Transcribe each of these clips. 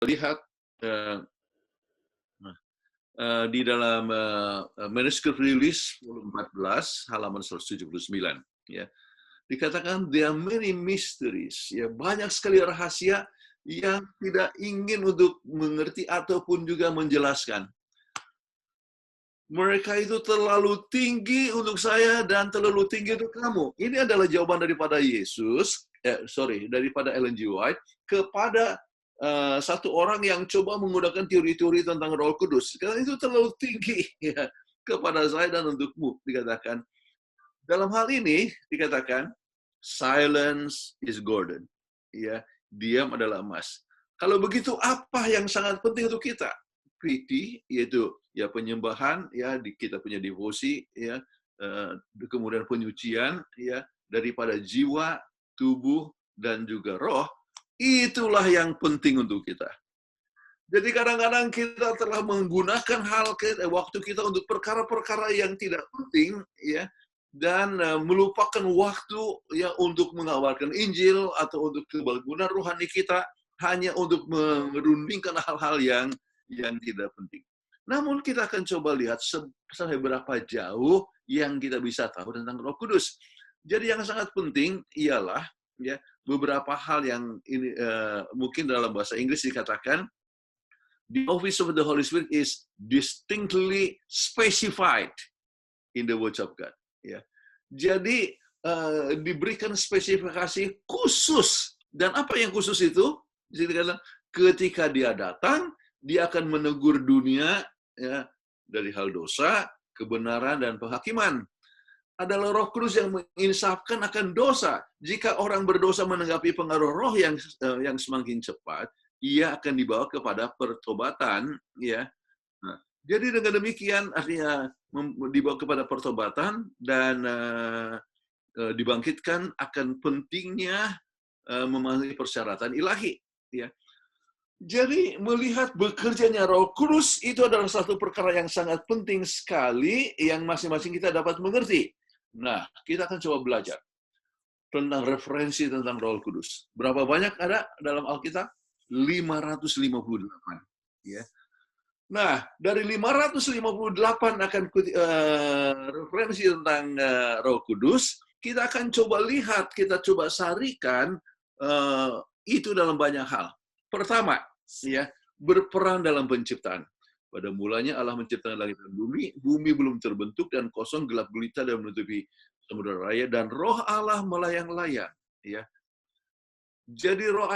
lihat di dalam manuskrip rilis volume 14 halaman 179 ya. Dikatakan there are many mysteries, ya banyak sekali rahasia yang tidak ingin untuk mengerti ataupun juga menjelaskan. Mereka itu terlalu tinggi untuk saya dan terlalu tinggi untuk kamu. Ini adalah jawaban daripada Yesus, daripada Ellen G. White kepada satu orang yang coba menggunakan teori-teori tentang Roh Kudus. Karena itu terlalu tinggi ya, kepada saya dan untukmu, dikatakan. Dalam hal ini dikatakan silence is golden. Ya, diam adalah emas. Kalau begitu apa yang sangat penting untuk kita? Piti, yaitu ya penyembahan, ya kita punya devosi, ya kemudian penyucian, ya daripada jiwa, tubuh dan juga roh, itulah yang penting untuk kita. Jadi kadang-kadang kita telah menggunakan waktu kita untuk perkara-perkara yang tidak penting, ya, dan melupakan waktu ya untuk mengabarkan Injil atau untuk kebangunan rohani kita hanya untuk merundingkan hal-hal yang tidak penting. Namun kita akan coba lihat sampai berapa jauh yang kita bisa tahu tentang Roh Kudus. Jadi yang sangat penting ialah ya beberapa hal yang ini mungkin dalam bahasa Inggris dikatakan the office of the Holy Spirit is distinctly specified in the words of God. Ya. Jadi diberikan spesifikasi khusus. Dan apa yang khusus itu? Ketika dia datang, dia akan menegur dunia ya, dari hal dosa, kebenaran, dan penghakiman. Adalah Roh Kudus yang menginsafkan akan dosa. Jika orang berdosa menanggapi pengaruh roh yang semakin cepat, ia akan dibawa kepada pertobatan, ya. Nah, jadi dengan demikian artinya dibawa kepada pertobatan dan dibangkitkan akan pentingnya memenuhi persyaratan ilahi, ya. Jadi melihat bekerjanya Roh Kudus itu adalah satu perkara yang sangat penting sekali yang masing-masing kita dapat mengerti. Nah, kita akan coba belajar tentang referensi tentang Roh Kudus. Berapa banyak ada dalam Alkitab? 558. Ya. Nah, dari 558 akan referensi tentang Roh Kudus, kita akan coba lihat, kita coba sarikan itu dalam banyak hal. Pertama, ya, berperan dalam penciptaan. Pada mulanya Allah menciptakan langit dan bumi, bumi belum terbentuk dan kosong gelap gulita dan menutupi samudera raya dan Roh Allah melayang-layang, ya. Jadi Roh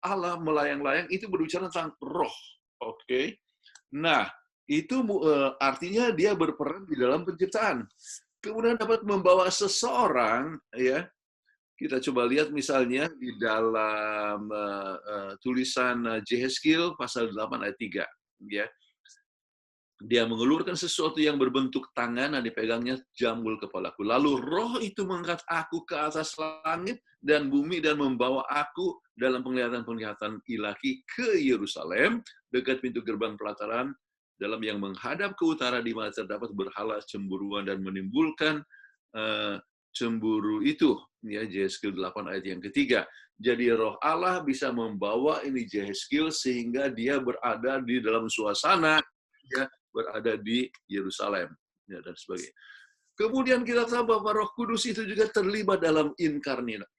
Allah melayang-layang itu berbicara tentang roh. Oke. Nah, itu artinya dia berperan di dalam penciptaan. Kemudian dapat membawa seseorang, ya. Kita coba lihat misalnya di dalam tulisan Yehezkiel pasal 8 ayat 3, ya. Dia mengulurkan sesuatu yang berbentuk tangan dan dipegangnya jambul kepalaku. Lalu roh itu mengangkat aku ke atas langit dan bumi dan membawa aku dalam penglihatan-penglihatan ilahi ke Yerusalem, dekat pintu gerbang pelataran, dalam yang menghadap ke utara di mana terdapat berhala cemburuan dan menimbulkan cemburu itu. Ya, Yehezkiel 8 ayat yang ketiga. Jadi roh Allah bisa membawa ini Yehezkiel sehingga dia berada di dalam suasana, ya, berada di Yerusalem, ya, dan sebagainya. Kemudian kita tahu bahwa Roh Kudus itu juga terlibat dalam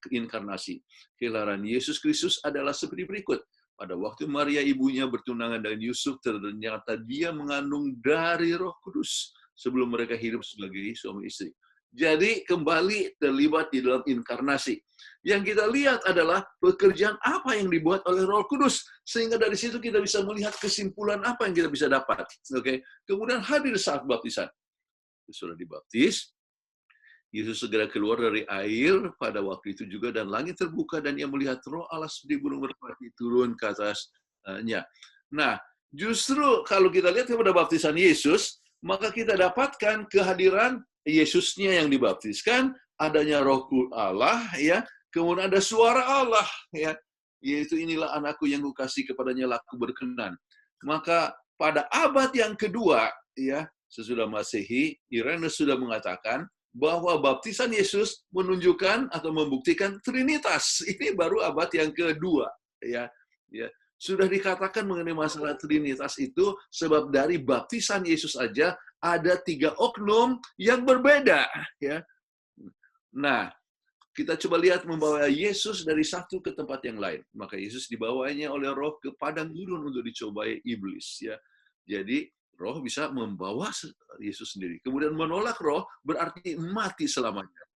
inkarnasi. Kelahiran Yesus Kristus adalah seperti berikut. Pada waktu Maria ibunya bertunangan dengan Yusuf, ternyata dia mengandung dari Roh Kudus sebelum mereka hidup sebagai suami istri. Jadi kembali terlibat di dalam inkarnasi. Yang kita lihat adalah pekerjaan apa yang dibuat oleh Roh Kudus, sehingga dari situ kita bisa melihat kesimpulan apa yang kita bisa dapat. Oke. Kemudian hadir saat baptisan. Sudah dibaptis, Yesus segera keluar dari air pada waktu itu juga, dan langit terbuka dan ia melihat Roh Allah seperti burung merpati turun ke atasnya. Nah, justru kalau kita lihat kepada baptisan Yesus, maka kita dapatkan kehadiran Yesusnya yang dibaptiskan, adanya Roh Allah, ya, kemudian ada suara Allah, ya, yaitu inilah anakku yang kukasih kepadanya laku berkenan. Maka pada abad yang kedua, ya, sesudah Masehi, Irenaeus sudah mengatakan bahwa baptisan Yesus menunjukkan atau membuktikan Trinitas. Ini baru abad yang kedua, ya. Ya. Sudah dikatakan mengenai masalah Trinitas itu, sebab dari baptisan Yesus aja ada 3 oknum yang berbeda. Ya. Nah, kita coba lihat membawa Yesus dari satu ke tempat yang lain. Maka Yesus dibawanya oleh Roh ke padang gurun untuk dicobai iblis. Ya, jadi Roh bisa membawa Yesus sendiri. Kemudian menolak Roh berarti mati selamanya.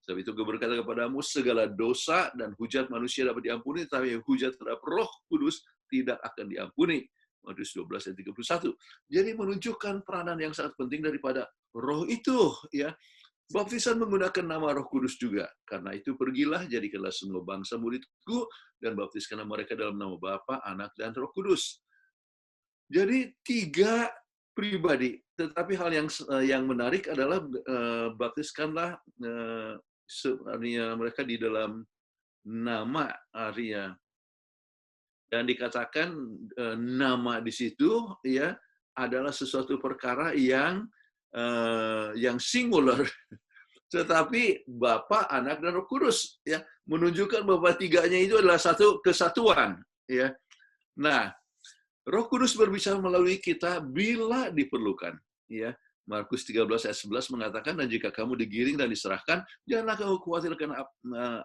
Sebab itu gue berkata kepadamu, segala dosa dan hujat manusia dapat diampuni, tapi hujat terhadap Roh Kudus tidak akan diampuni. Matius 12 ayat 31. Jadi menunjukkan peranan yang sangat penting daripada Roh itu. Ya, baptisan menggunakan nama Roh Kudus juga. Karena itu pergilah, jadikanlah semua bangsa muridku, dan baptiskanlah mereka dalam nama Bapa, Anak, dan Roh Kudus. Jadi 3 pribadi. Tetapi hal yang menarik adalah baptiskanlah artinya mereka di dalam nama artinya, dan dikatakan nama di situ ya adalah sesuatu perkara yang singular, tetapi Bapa, Anak, dan Roh Kudus ya menunjukkan bahwa 3-nya itu adalah satu kesatuan ya. Nah, Roh Kudus berbicara melalui kita bila diperlukan ya. Markus 13 ayat 11 mengatakan, dan jika kamu digiring dan diserahkan, janganlah kamu khawatirkan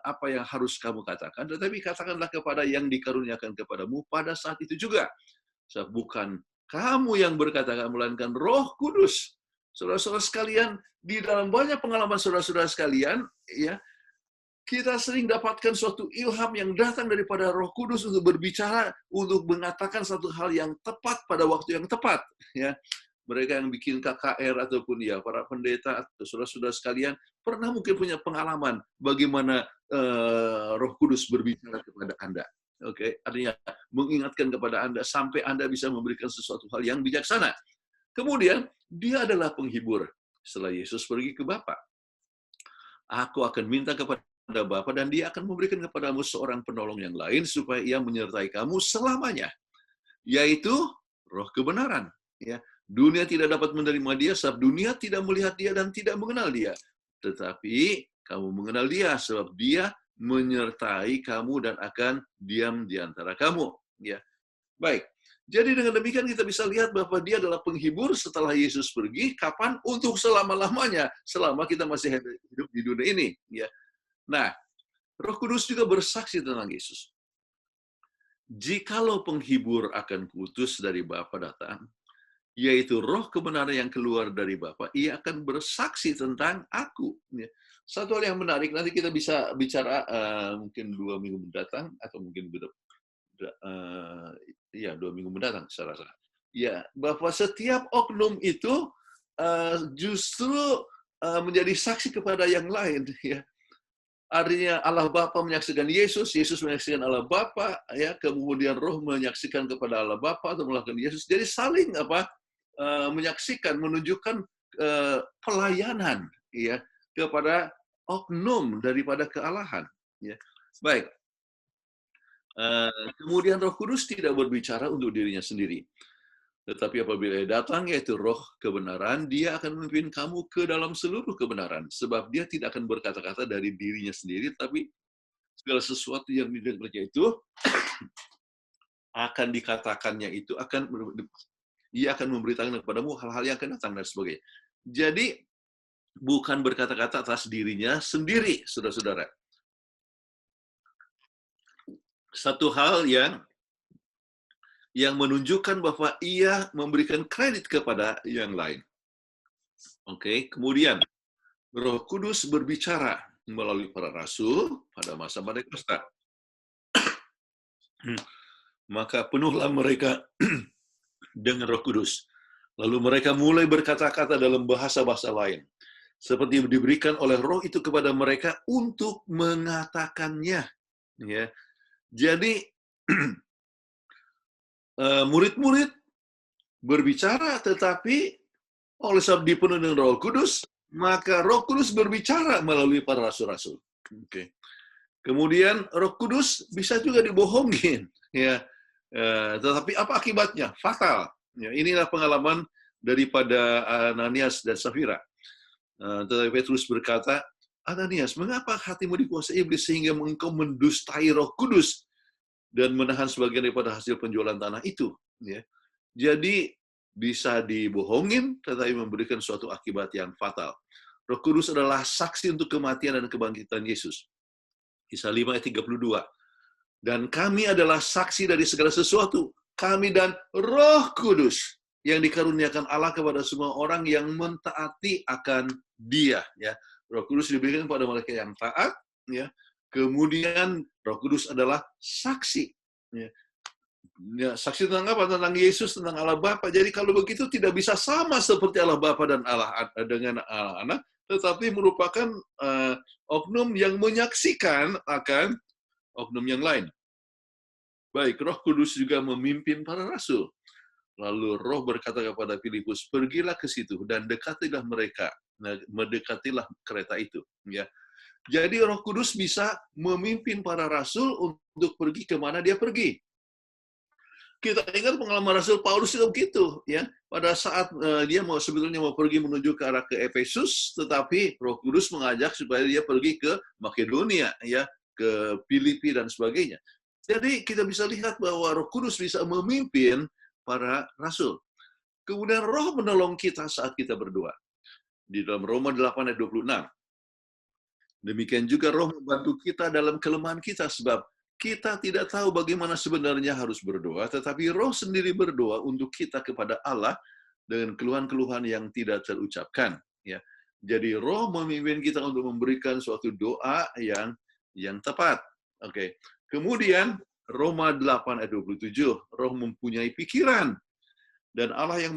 apa yang harus kamu katakan, tetapi katakanlah kepada yang dikaruniakan kepadamu pada saat itu juga. Sebab bukan kamu yang berkata, melainkan Roh Kudus. Saudara-saudara sekalian, di dalam banyak pengalaman saudara-saudara sekalian, ya, kita sering dapatkan suatu ilham yang datang daripada Roh Kudus untuk berbicara, untuk mengatakan satu hal yang tepat pada waktu yang tepat. Ya, mereka yang bikin KKR ataupun ya para pendeta atau saudara-saudara sekalian pernah mungkin punya pengalaman bagaimana Roh Kudus berbicara kepada Anda. Oke, artinya mengingatkan kepada Anda sampai Anda bisa memberikan sesuatu hal yang bijaksana. Kemudian dia adalah penghibur. Setelah Yesus pergi ke Bapa, aku akan minta kepada Bapa dan dia akan memberikan kepadamu seorang penolong yang lain supaya ia menyertai kamu selamanya, yaitu Roh kebenaran. Ya, dunia tidak dapat menerima dia sebab dunia tidak melihat dia dan tidak mengenal dia. Tetapi kamu mengenal dia sebab dia menyertai kamu dan akan diam di antara kamu. Ya, baik. Jadi dengan demikian kita bisa lihat bahwa dia adalah penghibur setelah Yesus pergi. Kapan? Untuk selama-lamanya, selama kita masih hidup di dunia ini. Ya. Nah, Roh Kudus juga bersaksi tentang Yesus. Jikalau penghibur akan kuutus dari Bapa datang, yaitu Roh kebenaran yang keluar dari Bapa, ia akan bersaksi tentang aku. Satu hal yang menarik, nanti kita bisa bicara mungkin 2 minggu mendatang, atau mungkin 2 minggu mendatang, saya rasa. Ya, bahwa setiap oknum itu justru menjadi saksi kepada yang lain. Ya. Artinya Allah Bapa menyaksikan Yesus, Yesus menyaksikan Allah Bapa, ya, kemudian Roh menyaksikan kepada Allah Bapa atau melakukan Yesus. Jadi saling menyaksikan, menunjukkan pelayanan, ya, kepada oknum daripada kealahan. Ya. Baik. Kemudian Roh Kudus tidak berbicara untuk dirinya sendiri. Tetapi apabila dia datang, yaitu Roh kebenaran, dia akan memimpin kamu ke dalam seluruh kebenaran. Sebab dia tidak akan berkata-kata dari dirinya sendiri, tapi segala sesuatu yang didengarnya itu akan dikatakannya itu ia akan memberitakan kepadamu hal-hal yang akan datang dan sebagainya. Jadi bukan berkata-kata atas dirinya sendiri, saudara-saudara. Satu hal yang menunjukkan bahwa ia memberikan kredit kepada yang lain. Oke, kemudian Roh Kudus berbicara melalui para rasul pada masa Pentakosta. Maka penuhlah mereka dengan Roh Kudus. Lalu mereka mulai berkata-kata dalam bahasa-bahasa lain, seperti diberikan oleh Roh itu kepada mereka untuk mengatakannya. Ya, jadi murid-murid berbicara, tetapi oleh sebab dipenuhi dengan Roh Kudus, maka Roh Kudus berbicara melalui para rasul-rasul. Oke. Kemudian Roh Kudus bisa juga dibohongin, ya. Tetapi apa akibatnya? Fatal. Ya, inilah pengalaman daripada Ananias dan Safira. Tetapi Petrus berkata, Ananias, mengapa hatimu dikuasai iblis sehingga engkau mendustai Roh Kudus dan menahan sebagian daripada hasil penjualan tanah itu. Ya. Jadi bisa dibohongin, tetapi memberikan suatu akibat yang fatal. Roh Kudus adalah saksi untuk kematian dan kebangkitan Yesus. Kisah 5 ayat 32. Dan kami adalah saksi dari segala sesuatu. Kami dan Roh Kudus yang dikaruniakan Allah kepada semua orang yang mentaati akan Dia. Ya, Roh Kudus diberikan kepada mereka yang taat. Ya, kemudian Roh Kudus adalah saksi. Ya. Ya, saksi tentang apa? Tentang Yesus, tentang Allah Bapa. Jadi kalau begitu tidak bisa sama seperti Allah Bapa dan Allah dengan Allah Anak, tetapi merupakan oknum yang menyaksikan akan oknum yang lain. Baik, Roh Kudus juga memimpin para rasul. Lalu Roh berkata kepada Filipus, pergilah ke situ dan dekatilah mereka. Nah, mendekatilah kereta itu. Ya. Jadi Roh Kudus bisa memimpin para rasul untuk pergi kemana dia pergi. Kita ingat pengalaman Rasul Paulus itu begitu, ya. Pada saat dia sebetulnya mau pergi menuju ke arah ke Efesus, tetapi Roh Kudus mengajak supaya dia pergi ke Makedonia, ya, ke Filipi dan sebagainya. Jadi kita bisa lihat bahwa Roh Kudus bisa memimpin para rasul. Kemudian Roh menolong kita saat kita berdoa. Di dalam Roma 8 ayat 26. Demikian juga Roh membantu kita dalam kelemahan kita, sebab kita tidak tahu bagaimana sebenarnya harus berdoa, tetapi Roh sendiri berdoa untuk kita kepada Allah dengan keluhan-keluhan yang tidak terucapkan. Ya, jadi Roh memimpin kita untuk memberikan suatu doa yang tepat. Oke. Kemudian Roma 8 ayat 27, Roh mempunyai pikiran. Dan Allah yang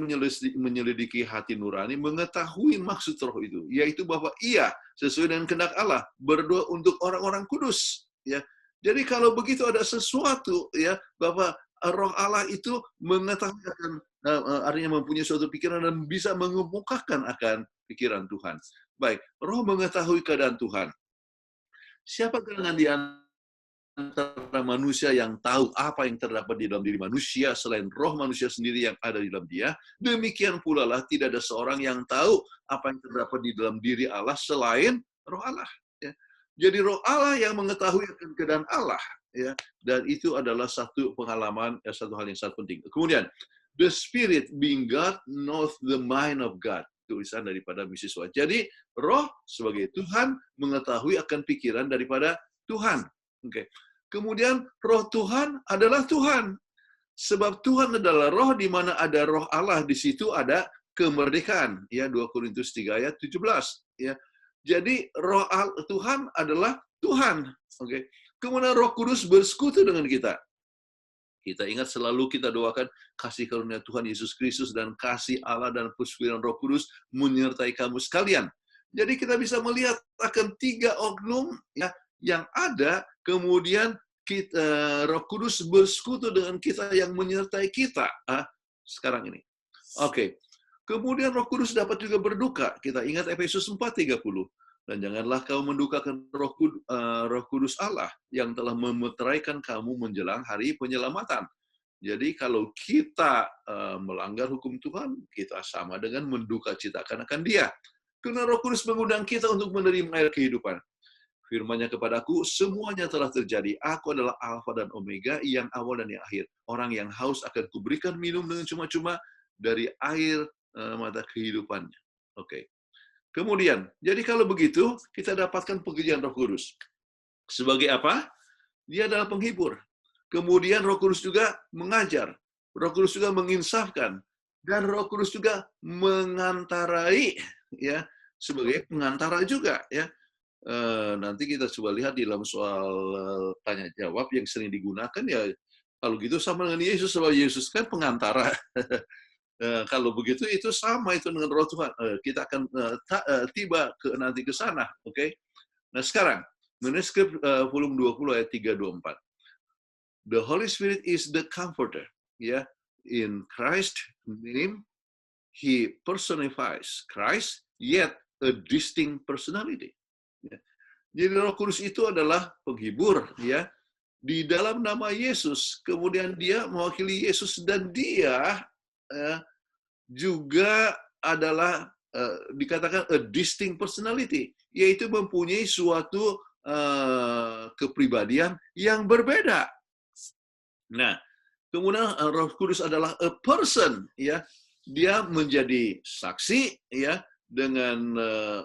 menyelidiki hati nurani mengetahui maksud Roh itu, yaitu bahwa Ia sesuai dengan kehendak Allah berdoa untuk orang-orang kudus. Ya, jadi kalau begitu ada sesuatu, ya, bahwa Roh Allah itu mengetahui akan, artinya mempunyai suatu pikiran dan bisa mengemukakan akan pikiran Tuhan. Baik, Roh mengetahui keadaan Tuhan. Siapa gerangan di antara manusia yang tahu apa yang terdapat di dalam diri manusia selain roh manusia sendiri yang ada di dalam dia? Demikian pula lah tidak ada seorang yang tahu apa yang terdapat di dalam diri Allah selain roh Allah. Ya. Jadi roh Allah yang mengetahui akan keadaan Allah. Ya. Dan itu adalah satu pengalaman, satu hal yang sangat penting. Kemudian, the Spirit being God knows the mind of God. Tulisan daripada mahasiswa. Jadi, roh sebagai Tuhan mengetahui akan pikiran daripada Tuhan. Oke. Kemudian roh Tuhan adalah Tuhan. Sebab Tuhan adalah roh, di mana ada roh Allah, di situ ada kemerdekaan. Ya, 2 Korintus 3 ayat 17. Ya. Jadi roh Tuhan adalah Tuhan. Oke. Kemudian Roh Kudus bersekutu dengan kita. Kita ingat selalu kita doakan kasih karunia Tuhan Yesus Kristus dan kasih Allah dan persekutuan Roh Kudus menyertai kamu sekalian. Jadi kita bisa melihat akan 3 oknum, ya, yang ada, kemudian kita, Roh Kudus bersekutu dengan kita yang menyertai kita sekarang ini. Oke. Kemudian Roh Kudus dapat juga berduka. Kita ingat Efesus 4:30. Dan janganlah kamu mendukakan Roh Kudus Allah yang telah memeteraikan kamu menjelang hari penyelamatan. Jadi kalau kita melanggar hukum Tuhan, kita sama dengan mendukacitakan akan Dia. Karena Roh Kudus mengundang kita untuk menerima air kehidupan. Firman-Nya kepadaku, semuanya telah terjadi. Aku adalah Alfa dan Omega, yang awal dan yang akhir. Orang yang haus akan kuberikan minum dengan cuma-cuma dari air mata kehidupannya. Oke. Kemudian, jadi kalau begitu, kita dapatkan pekerjaan Roh Kudus. Sebagai apa? Dia adalah penghibur. Kemudian Roh Kudus juga mengajar. Roh Kudus juga menginsafkan. Dan Roh Kudus juga mengantarai, ya, sebagai pengantara juga, ya. Nanti kita coba lihat di dalam soal tanya jawab yang sering digunakan, ya kalau gitu sama dengan Yesus, sebab Yesus kan pengantara. Kalau begitu itu sama itu dengan Roh Tuhan. Kita akan tiba nanti ke sana, oke? Nah sekarang manuskrip volume 20 ayat 324. The Holy Spirit is the comforter, ya. In Christ's name, He personifies Christ, yet a distinct personality. Ya. Jadi Roh Kudus itu adalah penghibur, ya, di dalam nama Yesus. Kemudian Dia mewakili Yesus dan Dia juga adalah dikatakan a distinct personality, yaitu mempunyai suatu kepribadian yang berbeda. Nah, kemudian Roh Kudus adalah a person, ya. Dia menjadi saksi, ya, dengan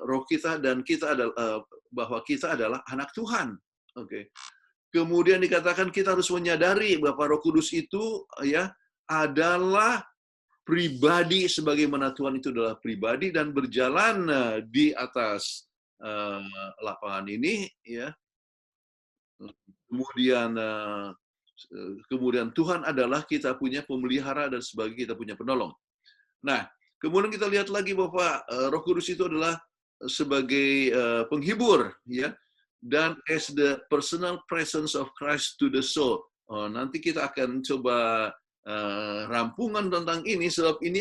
roh kita, dan kita adalah bahwa kita adalah anak Tuhan. Oke. Kemudian dikatakan kita harus menyadari bahwa Roh Kudus itu, ya, adalah pribadi sebagaimana Tuhan itu adalah pribadi dan berjalan di atas lapangan ini, ya. Kemudian kemudian Tuhan adalah kita punya pemelihara dan sebagai kita punya penolong. Nah, kemudian kita lihat lagi bahwa Roh Kudus itu adalah sebagai penghibur, ya, dan as the personal presence of Christ to the soul. Nanti kita akan coba rampungan tentang ini, sebab ini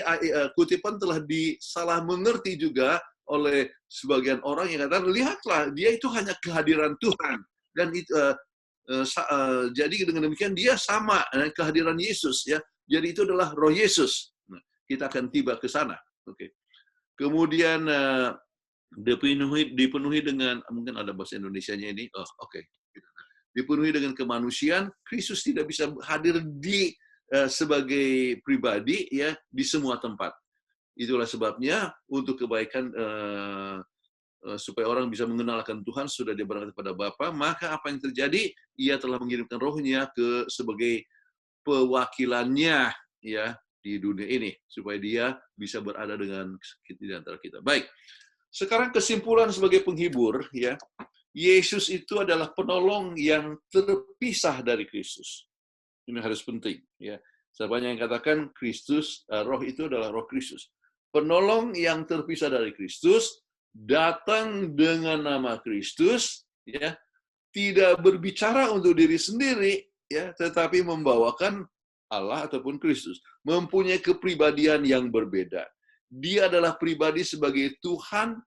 kutipan telah disalah mengerti juga oleh sebagian orang yang katakan, lihatlah, dia itu hanya kehadiran Tuhan, dan itu jadi dengan demikian dia sama dengan kehadiran Yesus, ya. Jadi itu adalah Roh Yesus. Nah, kita akan tiba ke sana. Oke. Kemudian dipenuhi dengan, mungkin ada bahasa Indonesianya ini. Oh, oke. Dipenuhi dengan kemanusiaan. Kristus tidak bisa hadir di sebagai pribadi, ya, di semua tempat. Itulah sebabnya untuk kebaikan supaya orang bisa mengenalkan Tuhan, sudah dia berkata kepada Bapa, maka apa yang terjadi? Ia telah mengirimkan Roh-Nya sebagai pewakilannya, ya, di dunia ini, supaya dia bisa berada dengan di antara kita. Baik, sekarang kesimpulan sebagai penghibur, ya, Yesus itu adalah penolong yang terpisah dari Kristus. Ini harus penting, ya. Banyak yang katakan Kristus, Roh itu adalah Roh Kristus. Penolong yang terpisah dari Kristus, datang dengan nama Kristus, ya, tidak berbicara untuk diri sendiri, ya, tetapi membawakan Allah ataupun Kristus, mempunyai kepribadian yang berbeda. Dia adalah pribadi sebagai Tuhan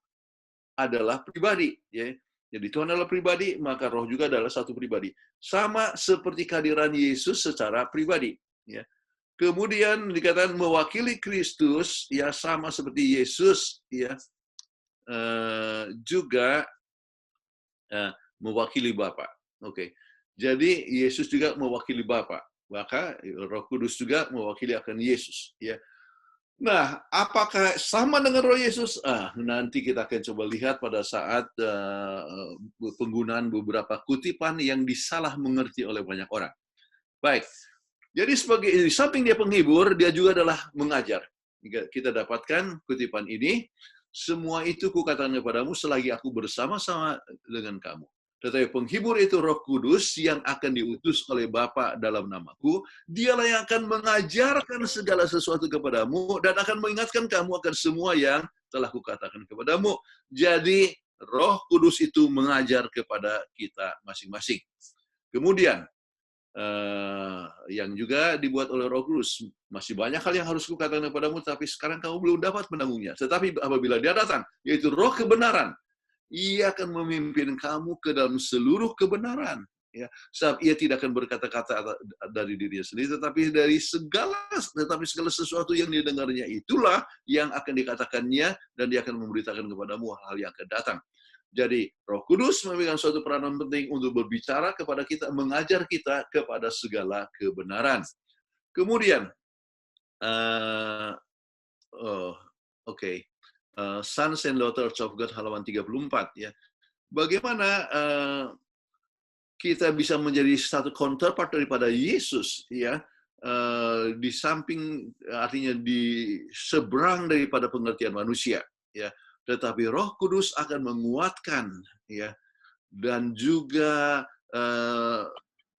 adalah pribadi, ya. Jadi Tuhan adalah pribadi, maka Roh juga adalah satu pribadi. Sama seperti kehadiran Yesus secara pribadi, ya. Kemudian dikatakan mewakili Kristus, ya, sama seperti Yesus, ya, juga mewakili Bapa. Oke. Jadi Yesus juga mewakili Bapa. Maka Roh Kudus juga mewakili akan Yesus, ya. Nah, apakah sama dengan Roh Yesus? Nanti kita akan coba lihat pada saat penggunaan beberapa kutipan yang disalah mengerti oleh banyak orang. Baik. Jadi sebagai di samping dia penghibur, dia juga adalah mengajar. Kita dapatkan kutipan ini, semua itu kukatakan kepadamu selagi aku bersama-sama dengan kamu. Tetapi penghibur itu Roh Kudus yang akan diutus oleh Bapa dalam namaku. Dialah yang akan mengajarkan segala sesuatu kepadamu dan akan mengingatkan kamu akan semua yang telah kukatakan kepadamu. Jadi Roh Kudus itu mengajar kepada kita masing-masing. Kemudian yang juga dibuat oleh Roh Kudus. Masih banyak hal yang harus kukatakan kepadamu, tapi sekarang kamu belum dapat menanggungnya. Tetapi apabila dia datang, yaitu Roh kebenaran, ia akan memimpin kamu ke dalam seluruh kebenaran. Ya, sebab ia tidak akan berkata-kata dari dirinya sendiri, tetapi segala sesuatu yang didengarnya itulah yang akan dikatakannya, dan dia akan memberitakan kepadamu hal yang akan datang. Jadi Roh Kudus memegang suatu peranan penting untuk berbicara kepada kita, mengajar kita kepada segala kebenaran. Kemudian, Sons and Daughters of God halaman 34, ya. Bagaimana kita bisa menjadi satu counterpart daripada Yesus, ya, di samping, artinya di seberang daripada pengertian manusia, ya. Tetapi Roh Kudus akan menguatkan, ya, dan juga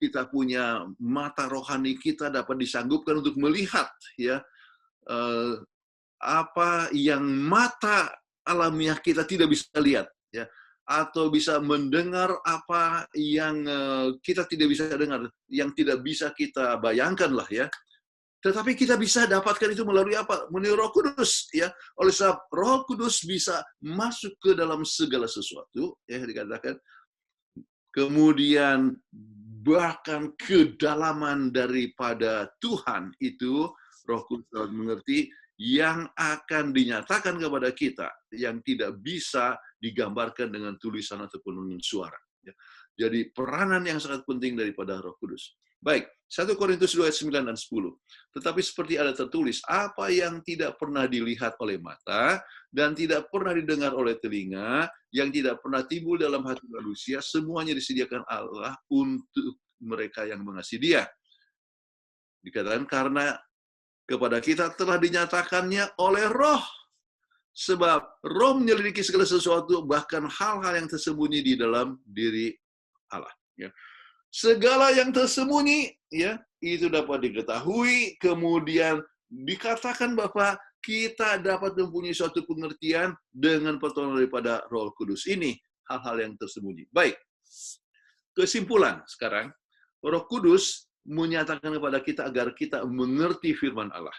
kita punya mata rohani kita dapat disanggupkan untuk melihat, ya, apa yang mata alamiah kita tidak bisa lihat, ya, atau bisa mendengar apa yang kita tidak bisa dengar, yang tidak bisa kita bayangkan lah, ya. Tetapi kita bisa dapatkan itu melalui apa? Melalui Roh Kudus, ya. Oleh sebab Roh Kudus bisa masuk ke dalam segala sesuatu, ya, dikatakan. Kemudian bahkan kedalaman daripada Tuhan itu Roh Kudus dapat mengerti, yang akan dinyatakan kepada kita yang tidak bisa digambarkan dengan tulisan ataupun dengan suara. Jadi peranan yang sangat penting daripada Roh Kudus. Baik, 1 Korintus 2 ayat 9 dan 10. Tetapi seperti ada tertulis, apa yang tidak pernah dilihat oleh mata, dan tidak pernah didengar oleh telinga, yang tidak pernah timbul dalam hati manusia, semuanya disediakan Allah untuk mereka yang mengasihi Dia. Dikatakan karena kepada kita telah dinyatakannya oleh Roh. Sebab Roh menyelidiki segala sesuatu, bahkan hal-hal yang tersembunyi di dalam diri Allah. Ya. Segala yang tersembunyi, ya, itu dapat diketahui, kemudian dikatakan bahwa kita dapat mempunyai suatu pengertian dengan pertolongan daripada Roh Kudus ini, hal-hal yang tersembunyi. Baik, kesimpulan sekarang, Roh Kudus menyatakan kepada kita agar kita mengerti firman Allah.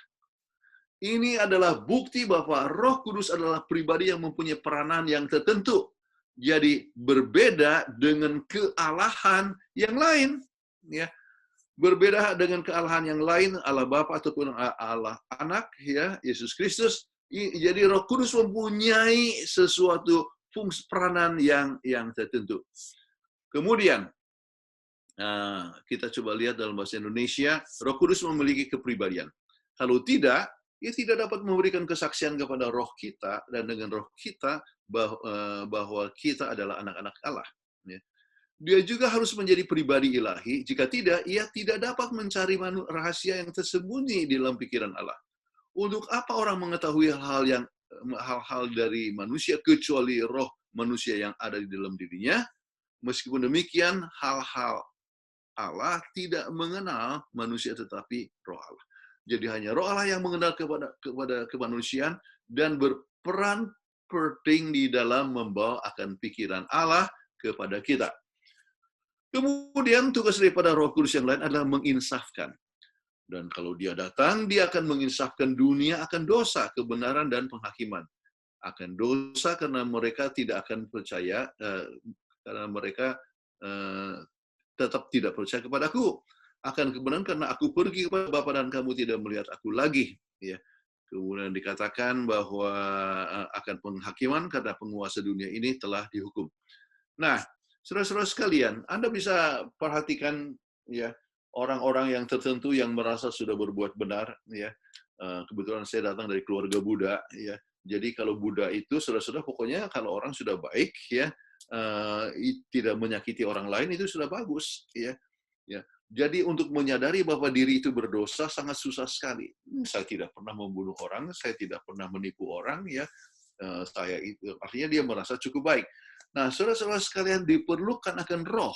Ini adalah bukti bahwa Roh Kudus adalah pribadi yang mempunyai peranan yang tertentu. Jadi berbeda dengan kealahan yang lain, ya. Berbeda dengan kealahan yang lain, Allah Bapa ataupun Allah Anak, ya, Yesus Kristus. Jadi Roh Kudus mempunyai sesuatu fungsi peranan yang tertentu. Kemudian kita coba lihat dalam bahasa Indonesia, Roh Kudus memiliki kepribadian. Kalau tidak, ia tidak dapat memberikan kesaksian kepada roh kita dan dengan roh kita bahwa kita adalah anak-anak Allah. Dia juga harus menjadi pribadi ilahi. Jika tidak, ia tidak dapat mencari rahasia yang tersembunyi di dalam pikiran Allah. Untuk apa orang mengetahui hal-hal dari manusia kecuali roh manusia yang ada di dalam dirinya? Meskipun demikian, hal-hal Allah tidak mengenal manusia tetapi roh Allah. Jadi hanya roh Allah yang mengenal kepada kemanusiaan dan berperan penting di dalam membawa akan pikiran Allah kepada kita. Kemudian tugas daripada Roh Kudus yang lain adalah menginsafkan. Dan kalau dia datang, dia akan menginsafkan dunia akan dosa, kebenaran, dan penghakiman. Akan dosa karena mereka tidak akan percaya, karena mereka tetap tidak percaya kepadaku. Akan kebenaran karena aku pergi kepada Bapa dan kamu tidak melihat aku lagi. Ya. Kemudian dikatakan bahwa akan penghakiman karena penguasa dunia ini telah dihukum. Nah, saudara-saudara sekalian, Anda bisa perhatikan ya orang-orang yang tertentu yang merasa sudah berbuat benar. Ya. Kebetulan saya datang dari keluarga Buddha. Ya. Jadi kalau Buddha itu, saudara-saudara, pokoknya kalau orang sudah baik, ya tidak menyakiti orang lain itu sudah bagus. Ya. Ya. Jadi untuk menyadari bahwa diri itu berdosa sangat susah sekali. Saya tidak pernah membunuh orang, saya tidak pernah menipu orang, ya. Saya itu artinya dia merasa cukup baik. Nah, saudara-saudara sekalian, diperlukan akan roh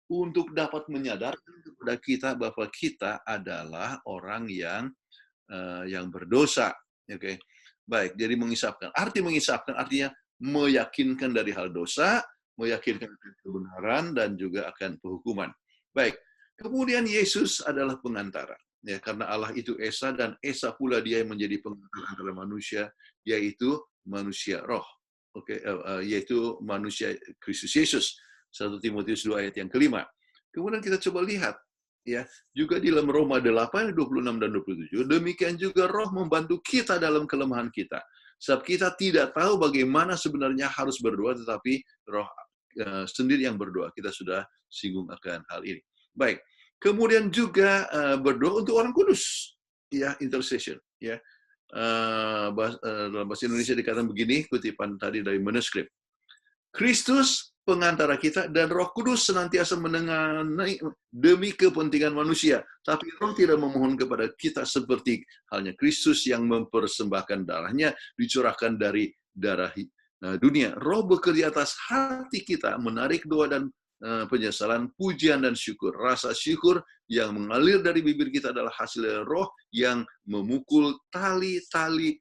untuk dapat menyadarkan kepada kita bahwa kita adalah orang yang berdosa. Oke, baik. Jadi mengisapkan. Arti mengisapkan artinya meyakinkan dari hal dosa, meyakinkan kebenaran, dan juga akan penghukuman. Baik. Kemudian Yesus adalah pengantara, ya, karena Allah itu Esa dan Esa pula dia yang menjadi pengantara antara manusia, yaitu manusia roh, yaitu manusia Kristus Yesus. 1 Timotius 2 ayat yang kelima. Kemudian kita coba lihat, ya, juga di dalam Roma 8 26 dan 27. Demikian juga Roh membantu kita dalam kelemahan kita, sebab kita tidak tahu bagaimana sebenarnya harus berdoa, tetapi Roh sendiri yang berdoa. Kita sudah singgung akan hal ini. Baik, kemudian juga berdoa untuk orang kudus, ya, intercession, ya. Dalam bahasa Indonesia dikatakan begini, kutipan tadi dari manuskrip. Kristus pengantara kita dan Roh Kudus senantiasa menengani demi kepentingan manusia, tapi Roh tidak memohon kepada kita seperti halnya Kristus yang mempersembahkan darahnya dicurahkan dari darah dunia. Roh bekerja atas hati kita, menarik doa dan penyesalan, pujian dan syukur. Rasa syukur yang mengalir dari bibir kita adalah hasil roh yang memukul tali-tali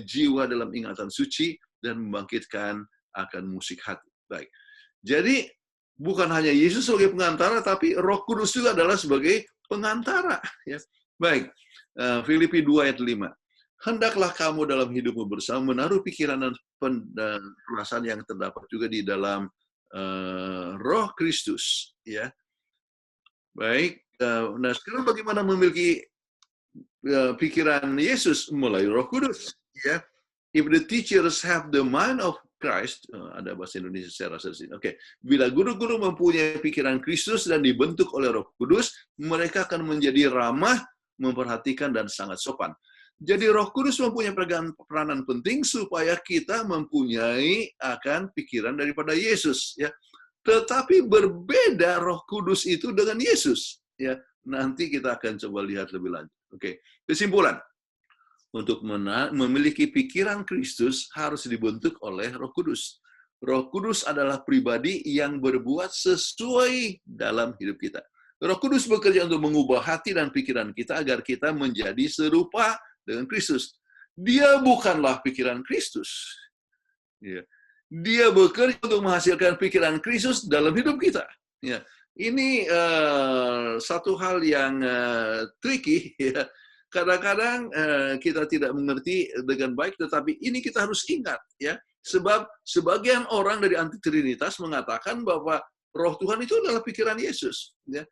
jiwa dalam ingatan suci dan membangkitkan akan musik hati. Baik. Jadi bukan hanya Yesus sebagai pengantara, tapi Roh Kudus juga adalah sebagai pengantara. Ya. Baik. Filipi 2 ayat 5. Hendaklah kamu dalam hidupmu bersama menaruh pikiran dan perasaan yang terdapat juga di dalam Roh Kristus, ya. Baik. Nah, sekarang bagaimana memiliki pikiran Yesus melalui Roh Kudus, ya? If the teachers have the mind of Christ, ada bahasa Indonesia saya rasa di sini. Oke, bila guru-guru mempunyai pikiran Kristus dan dibentuk oleh Roh Kudus, mereka akan menjadi ramah, memperhatikan, dan sangat sopan. Jadi Roh Kudus mempunyai peranan penting supaya kita mempunyai akan pikiran daripada Yesus, ya. Tetapi berbeda Roh Kudus itu dengan Yesus, ya. Nanti kita akan coba lihat lebih lanjut. Oke, kesimpulan. Untuk memiliki pikiran Kristus harus dibentuk oleh Roh Kudus. Roh Kudus adalah pribadi yang berbuat sesuai dalam hidup kita. Roh Kudus bekerja untuk mengubah hati dan pikiran kita agar kita menjadi serupa dengan Kristus. Dia bukanlah pikiran Kristus. Dia bekerja untuk menghasilkan pikiran Kristus dalam hidup kita. Ini satu hal yang tricky, ya. Kadang-kadang kita tidak mengerti dengan baik, tetapi ini kita harus ingat, ya. Sebab sebagian orang dari anti-trinitas mengatakan bahwa Roh Tuhan itu adalah pikiran Yesus, ya.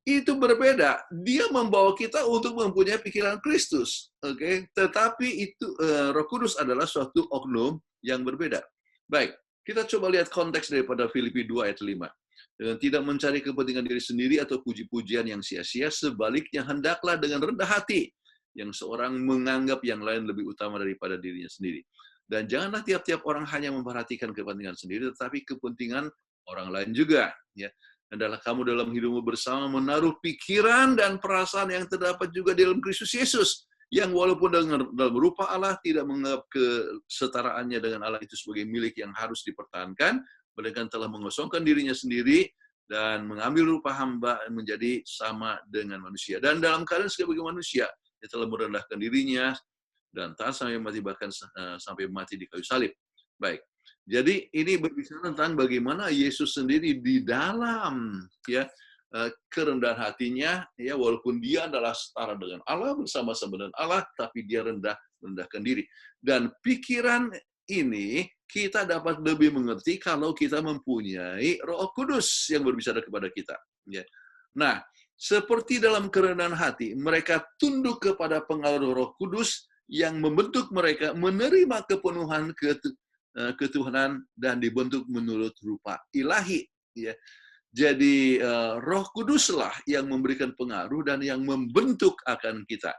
Itu berbeda. Dia membawa kita untuk mempunyai pikiran Kristus, oke? Tetapi itu Roh Kudus adalah suatu oknum yang berbeda. Baik, kita coba lihat konteks daripada Filipi 2 ayat 5. Dengan tidak mencari kepentingan diri sendiri atau puji-pujian yang sia-sia, sebaliknya hendaklah dengan rendah hati, yang seorang menganggap yang lain lebih utama daripada dirinya sendiri. Dan janganlah tiap-tiap orang hanya memperhatikan kepentingan sendiri, tetapi kepentingan orang lain juga. Ya. Adalah kamu dalam hidupmu bersama menaruh pikiran dan perasaan yang terdapat juga dalam Kristus Yesus, yang walaupun dalam rupa Allah tidak menganggap kesetaraannya dengan Allah itu sebagai milik yang harus dipertahankan, melainkan telah mengosongkan dirinya sendiri dan mengambil rupa hamba menjadi sama dengan manusia. Dan dalam keadaan sebagai manusia, dia telah merendahkan dirinya dan taat sampai mati, bahkan sampai mati di kayu salib. Baik. Jadi ini berbicara tentang bagaimana Yesus sendiri di dalam ya kerendahan hatinya, ya walaupun dia adalah setara dengan Allah, bersama-sama dengan Allah, tapi dia rendahkan diri. Dan pikiran ini kita dapat lebih mengerti kalau kita mempunyai Roh Kudus yang berbicara kepada kita. Ya. Nah, seperti dalam kerendahan hati, mereka tunduk kepada pengaruh Roh Kudus yang membentuk mereka menerima kepenuhan ketuhanan dan dibentuk menurut rupa ilahi. Ya. Jadi Roh Kuduslah yang memberikan pengaruh dan yang membentuk akan kita.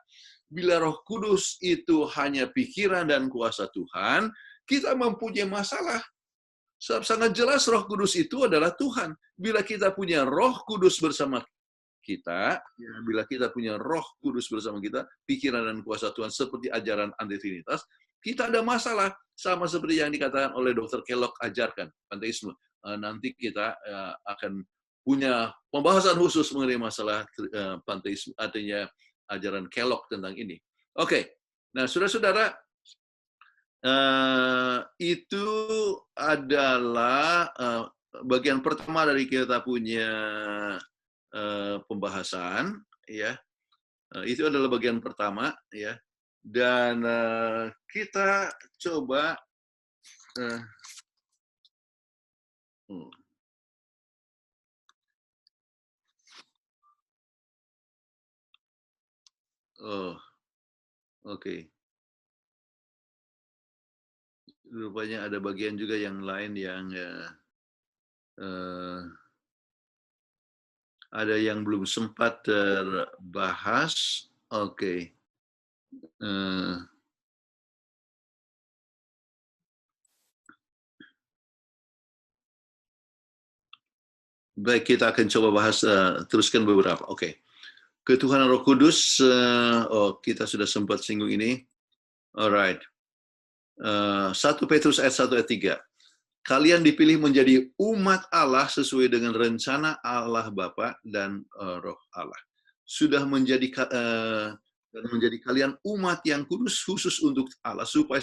Bila Roh Kudus itu hanya pikiran dan kuasa Tuhan, kita mempunyai masalah. Sebab sangat jelas Roh Kudus itu adalah Tuhan. Bila kita punya Roh Kudus bersama kita, ya, bila kita punya Roh Kudus bersama kita, pikiran dan kuasa Tuhan seperti ajaran anti-trinitas, kita ada masalah. Sama seperti yang dikatakan oleh Dr. Kellogg ajarkan, panteisme. Nanti kita akan punya pembahasan khusus mengenai masalah panteisme, artinya ajaran Kellogg tentang ini. Oke, nah saudara-saudara, itu adalah bagian pertama dari kita punya pembahasan, ya. Itu adalah bagian pertama, ya. Dan kita coba oke. Rupanya ada bagian juga yang lain yang ada yang belum sempat terbahas. Oke. Baik, kita akan coba bahas, teruskan beberapa. Oke. Ketuhanan Roh Kudus, kita sudah sempat singgung ini. Alright. 1 Petrus ayat 1 ayat 3. Kalian dipilih menjadi umat Allah sesuai dengan rencana Allah Bapa dan Roh Allah. Sudah menjadi kalian umat yang kudus khusus untuk Allah, supaya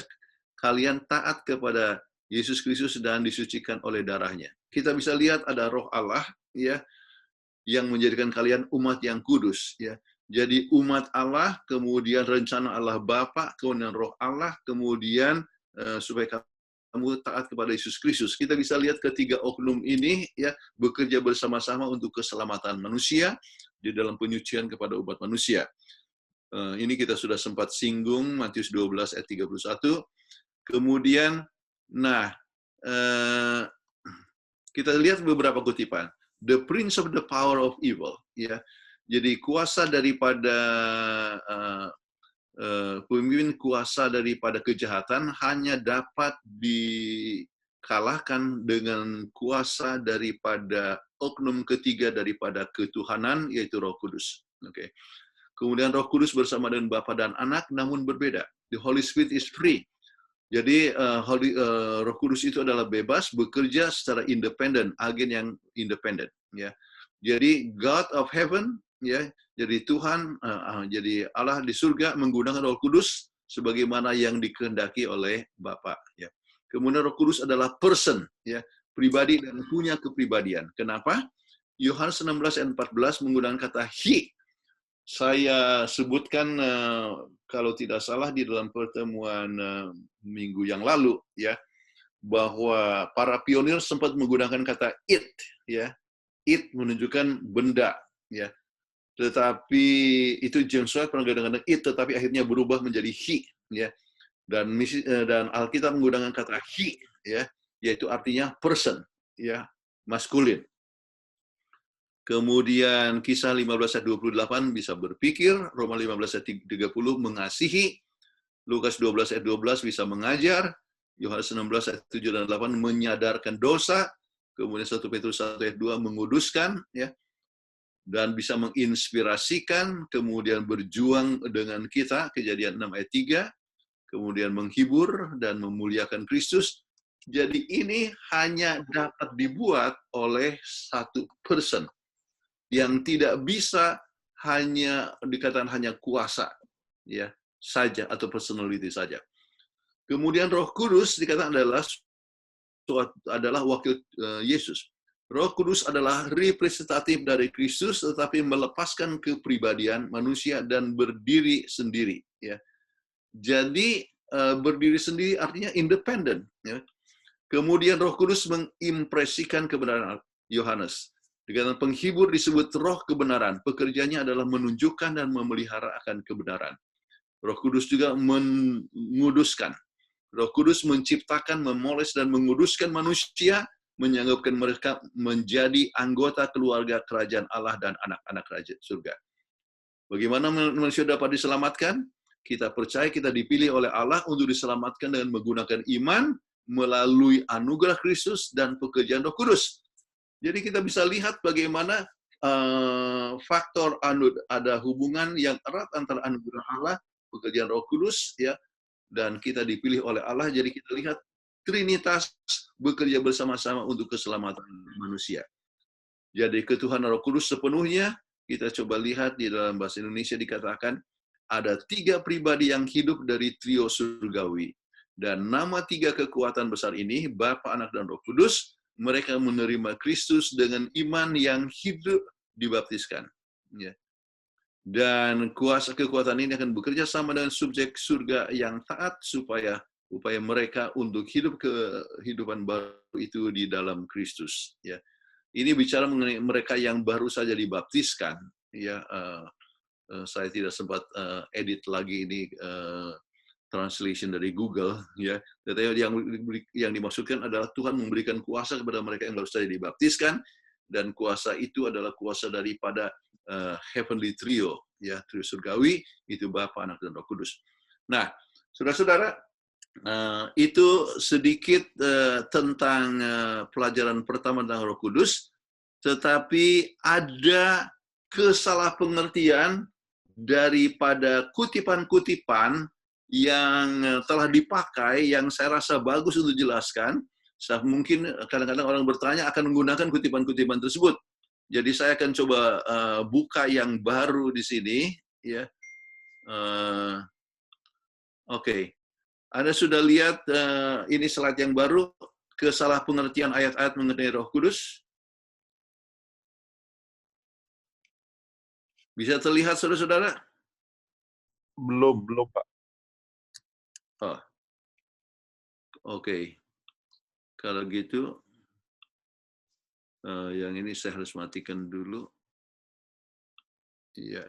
kalian taat kepada Yesus Kristus dan disucikan oleh darahnya. Kita bisa lihat ada Roh Allah, ya, yang menjadikan kalian umat yang kudus, ya. Jadi umat Allah, kemudian rencana Allah Bapa, kemudian Roh Allah, kemudian supaya kamu taat kepada Yesus Kristus. Kita bisa lihat ketiga oknum ini, ya, bekerja bersama-sama untuk keselamatan manusia di dalam penyucian kepada umat manusia. Ini kita sudah sempat singgung Matius 12 ayat 31. Kemudian, nah, eh, kita lihat beberapa kutipan. The prince of the power of evil, ya. Jadi kuasa daripada pemimpin kuasa daripada kejahatan hanya dapat dikalahkan dengan kuasa daripada oknum ketiga daripada ketuhanan, yaitu Roh Kudus. Oke. Kemudian Roh Kudus bersama dengan Bapa dan Anak, namun berbeda. The Holy Spirit is free. Jadi Roh Kudus itu adalah bebas, bekerja secara independen, agen yang independen. Ya. Jadi God of Heaven, ya, jadi Tuhan, jadi Allah di surga menggunakan Roh Kudus sebagaimana yang dikehendaki oleh Bapa. Ya. Kemudian Roh Kudus adalah person, ya, pribadi dan punya kepribadian. Kenapa? Yohanes 16 ayat 14 menggunakan kata he. Saya sebutkan kalau tidak salah di dalam pertemuan minggu yang lalu, ya, bahwa para pionir sempat menggunakan kata it, ya. It menunjukkan benda, ya. Tetapi itu James White pernah dengan it, tetapi akhirnya berubah menjadi he, ya. Dan Alkitab menggunakan kata he, ya, yaitu artinya person, ya, maskulin. Kemudian Kisah 15 ayat 28 bisa berpikir, Roma 15 ayat 30 mengasihi, Lukas 12 ayat 12 bisa mengajar, Yohanes 16 ayat 7 dan 8 menyadarkan dosa, kemudian 1 Petrus 1 ayat 2 menguduskan, ya, dan bisa menginspirasikan, kemudian berjuang dengan kita, Kejadian 6 ayat 3, kemudian menghibur dan memuliakan Kristus. Jadi ini hanya dapat dibuat oleh satu person, yang tidak bisa hanya dikatakan hanya kuasa, ya, saja atau personality saja. Kemudian Roh Kudus dikatakan adalah wakil Yesus. Roh Kudus adalah representatif dari Kristus, tetapi melepaskan kepribadian manusia dan berdiri sendiri. Ya. Jadi berdiri sendiri artinya independen. Ya. Kemudian Roh Kudus mengimpresikan kebenaran. Yohanes. Dikatakan penghibur disebut roh kebenaran. Pekerjaannya adalah menunjukkan dan memelihara akan kebenaran. Roh Kudus juga menguduskan. Roh Kudus menciptakan, memoles, dan menguduskan manusia, menyanggupkan mereka menjadi anggota keluarga kerajaan Allah dan anak-anak kerajaan surga. Bagaimana manusia dapat diselamatkan? Kita percaya kita dipilih oleh Allah untuk diselamatkan dengan menggunakan iman, melalui anugerah Kristus dan pekerjaan Roh Kudus. Jadi kita bisa lihat bagaimana faktor ada hubungan yang erat antara anugerah Allah, pekerjaan Roh Kudus, ya, dan kita dipilih oleh Allah. Jadi kita lihat Trinitas bekerja bersama-sama untuk keselamatan manusia. Jadi ketuhanan Roh Kudus sepenuhnya kita coba lihat di dalam bahasa Indonesia dikatakan ada 3 pribadi yang hidup dari trio surgawi. Dan nama 3 kekuatan besar ini, Bapa, Anak, dan Roh Kudus, mereka menerima Kristus dengan iman yang hidup dibaptiskan. Ya. Dan kuasa kekuatan ini akan bekerja sama dengan subjek surga yang taat supaya mereka untuk hidup kehidupan baru itu di dalam Kristus. Ya. Ini bicara mengenai mereka yang baru saja dibaptiskan. Ya, saya tidak sempat edit lagi ini translation dari Google, ya. Tetapi yang dimaksudkan adalah Tuhan memberikan kuasa kepada mereka yang baru saja dibaptiskan, dan kuasa itu adalah kuasa daripada heavenly trio, ya, trio surgawi, itu Bapa, Anak, dan Roh Kudus. Nah, saudara-saudara, itu sedikit tentang pelajaran pertama tentang Roh Kudus, tetapi ada kesalahpengertian daripada kutipan-kutipan yang telah dipakai, yang saya rasa bagus untuk dijelaskan. Mungkin kadang-kadang orang bertanya akan menggunakan kutipan-kutipan tersebut. Jadi saya akan coba buka yang baru di sini, ya. Oke. Anda sudah lihat ini slide yang baru, kesalahpengertian ayat-ayat mengenai Roh Kudus? Bisa terlihat, saudara-saudara? Belum, Pak. Oh. Oke. Kalau gitu, yang ini saya harus matikan dulu. Iya.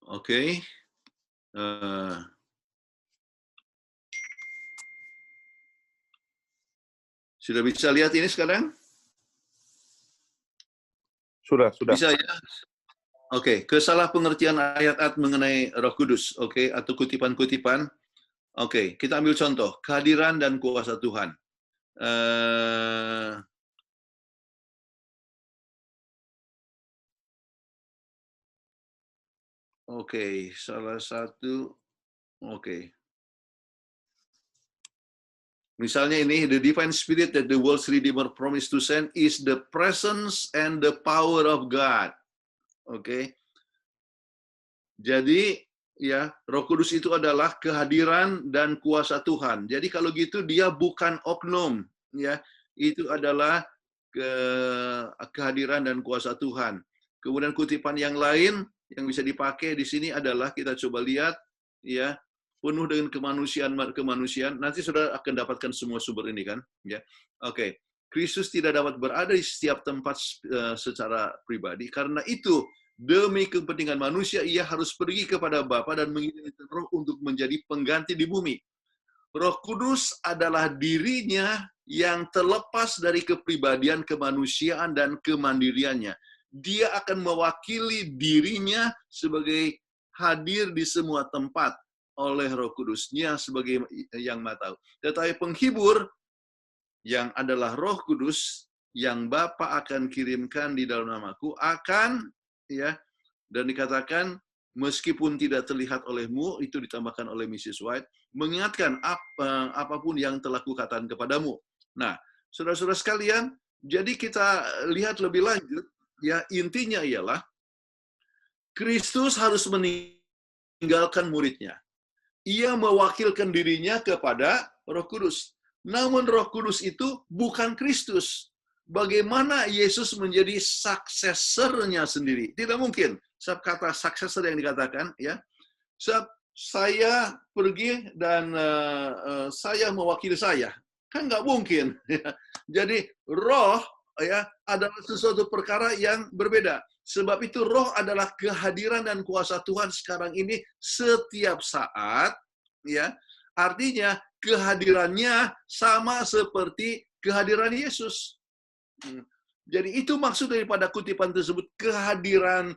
Oke. Sudah bisa lihat ini sekarang? Sudah. Bisa ya? Oke, kesalah pengertian ayat-ayat mengenai Roh Kudus, oke, atau kutipan-kutipan. Oke, kita ambil contoh, kehadiran dan kuasa Tuhan. Oke, salah satu, oke. Misalnya ini, the divine spirit that the world's redeemer promised to send is the presence and the power of God. Oke. Jadi, ya, Roh Kudus itu adalah kehadiran dan kuasa Tuhan. Jadi kalau gitu dia bukan oknum, ya. Itu adalah kehadiran dan kuasa Tuhan. Kemudian kutipan yang lain yang bisa dipakai di sini adalah kita coba lihat, ya, penuh dengan kemanusiaan. Nanti saudara akan dapatkan semua sumber ini kan, ya. Oke. Kristus tidak dapat berada di setiap tempat secara pribadi. Karena itu, demi kepentingan manusia, ia harus pergi kepada Bapa dan mengirimkan Roh untuk menjadi pengganti di bumi. Roh Kudus adalah dirinya yang terlepas dari kepribadian, kemanusiaan, dan kemandiriannya. Dia akan mewakili dirinya sebagai hadir di semua tempat oleh Roh Kudusnya sebagai yang Maha Tahu. Tetapi penghibur yang adalah Roh Kudus yang Bapa akan kirimkan di dalam namaku akan, ya, dan dikatakan meskipun tidak terlihat olehmu, itu ditambahkan oleh Mrs. White, mengingatkan apapun yang telah kukatakan kepadamu. Nah, saudara-saudara sekalian, jadi kita lihat lebih lanjut, ya, intinya ialah Kristus harus meninggalkan muridnya. Ia mewakilkan dirinya kepada Roh Kudus. Namun Roh Kudus itu bukan Kristus. Bagaimana Yesus menjadi suksesornya sendiri? Tidak mungkin. Sebab kata successor yang dikatakan, ya, sebab saya pergi dan saya mewakili saya, kan nggak mungkin. Jadi Roh, ya, adalah sesuatu perkara yang berbeda. Sebab itu Roh adalah kehadiran dan kuasa Tuhan sekarang ini setiap saat, ya. Artinya kehadirannya sama seperti kehadiran Yesus. Jadi itu maksud daripada kutipan tersebut, kehadiran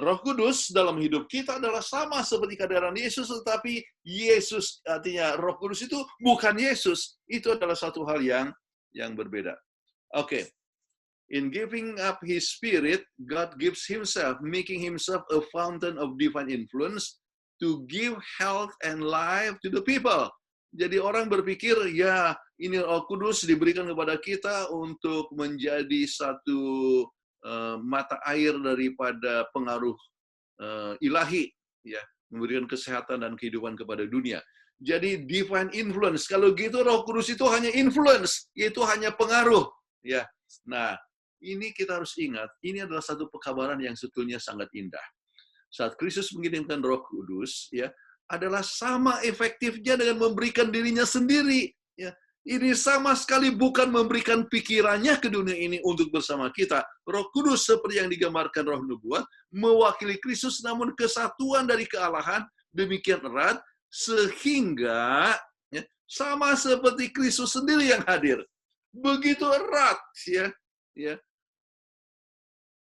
Roh Kudus dalam hidup kita adalah sama seperti kehadiran Yesus, tetapi Yesus, artinya Roh Kudus itu bukan Yesus. Itu adalah satu hal yang berbeda. Oke. In giving up His Spirit, God gives Himself, making Himself a fountain of divine influence to give health and life to the people. Jadi orang berpikir, ya, ini Roh Kudus diberikan kepada kita untuk menjadi satu mata air daripada pengaruh ilahi, ya, memberikan kesehatan dan kehidupan kepada dunia. Jadi divine influence. Kalau gitu Roh Kudus itu hanya influence, yaitu hanya pengaruh, ya. Nah, ini kita harus ingat, ini adalah satu pekabaran yang sebetulnya sangat indah. Saat Kristus mengirimkan Roh Kudus, ya, adalah sama efektifnya dengan memberikan dirinya sendiri. Ya. Ini sama sekali bukan memberikan pikirannya ke dunia ini untuk bersama kita. Roh Kudus seperti yang digambarkan Roh Nubuat, mewakili Kristus, namun kesatuan dari kealahan demikian erat, sehingga, ya, sama seperti Kristus sendiri yang hadir. Begitu erat, ya.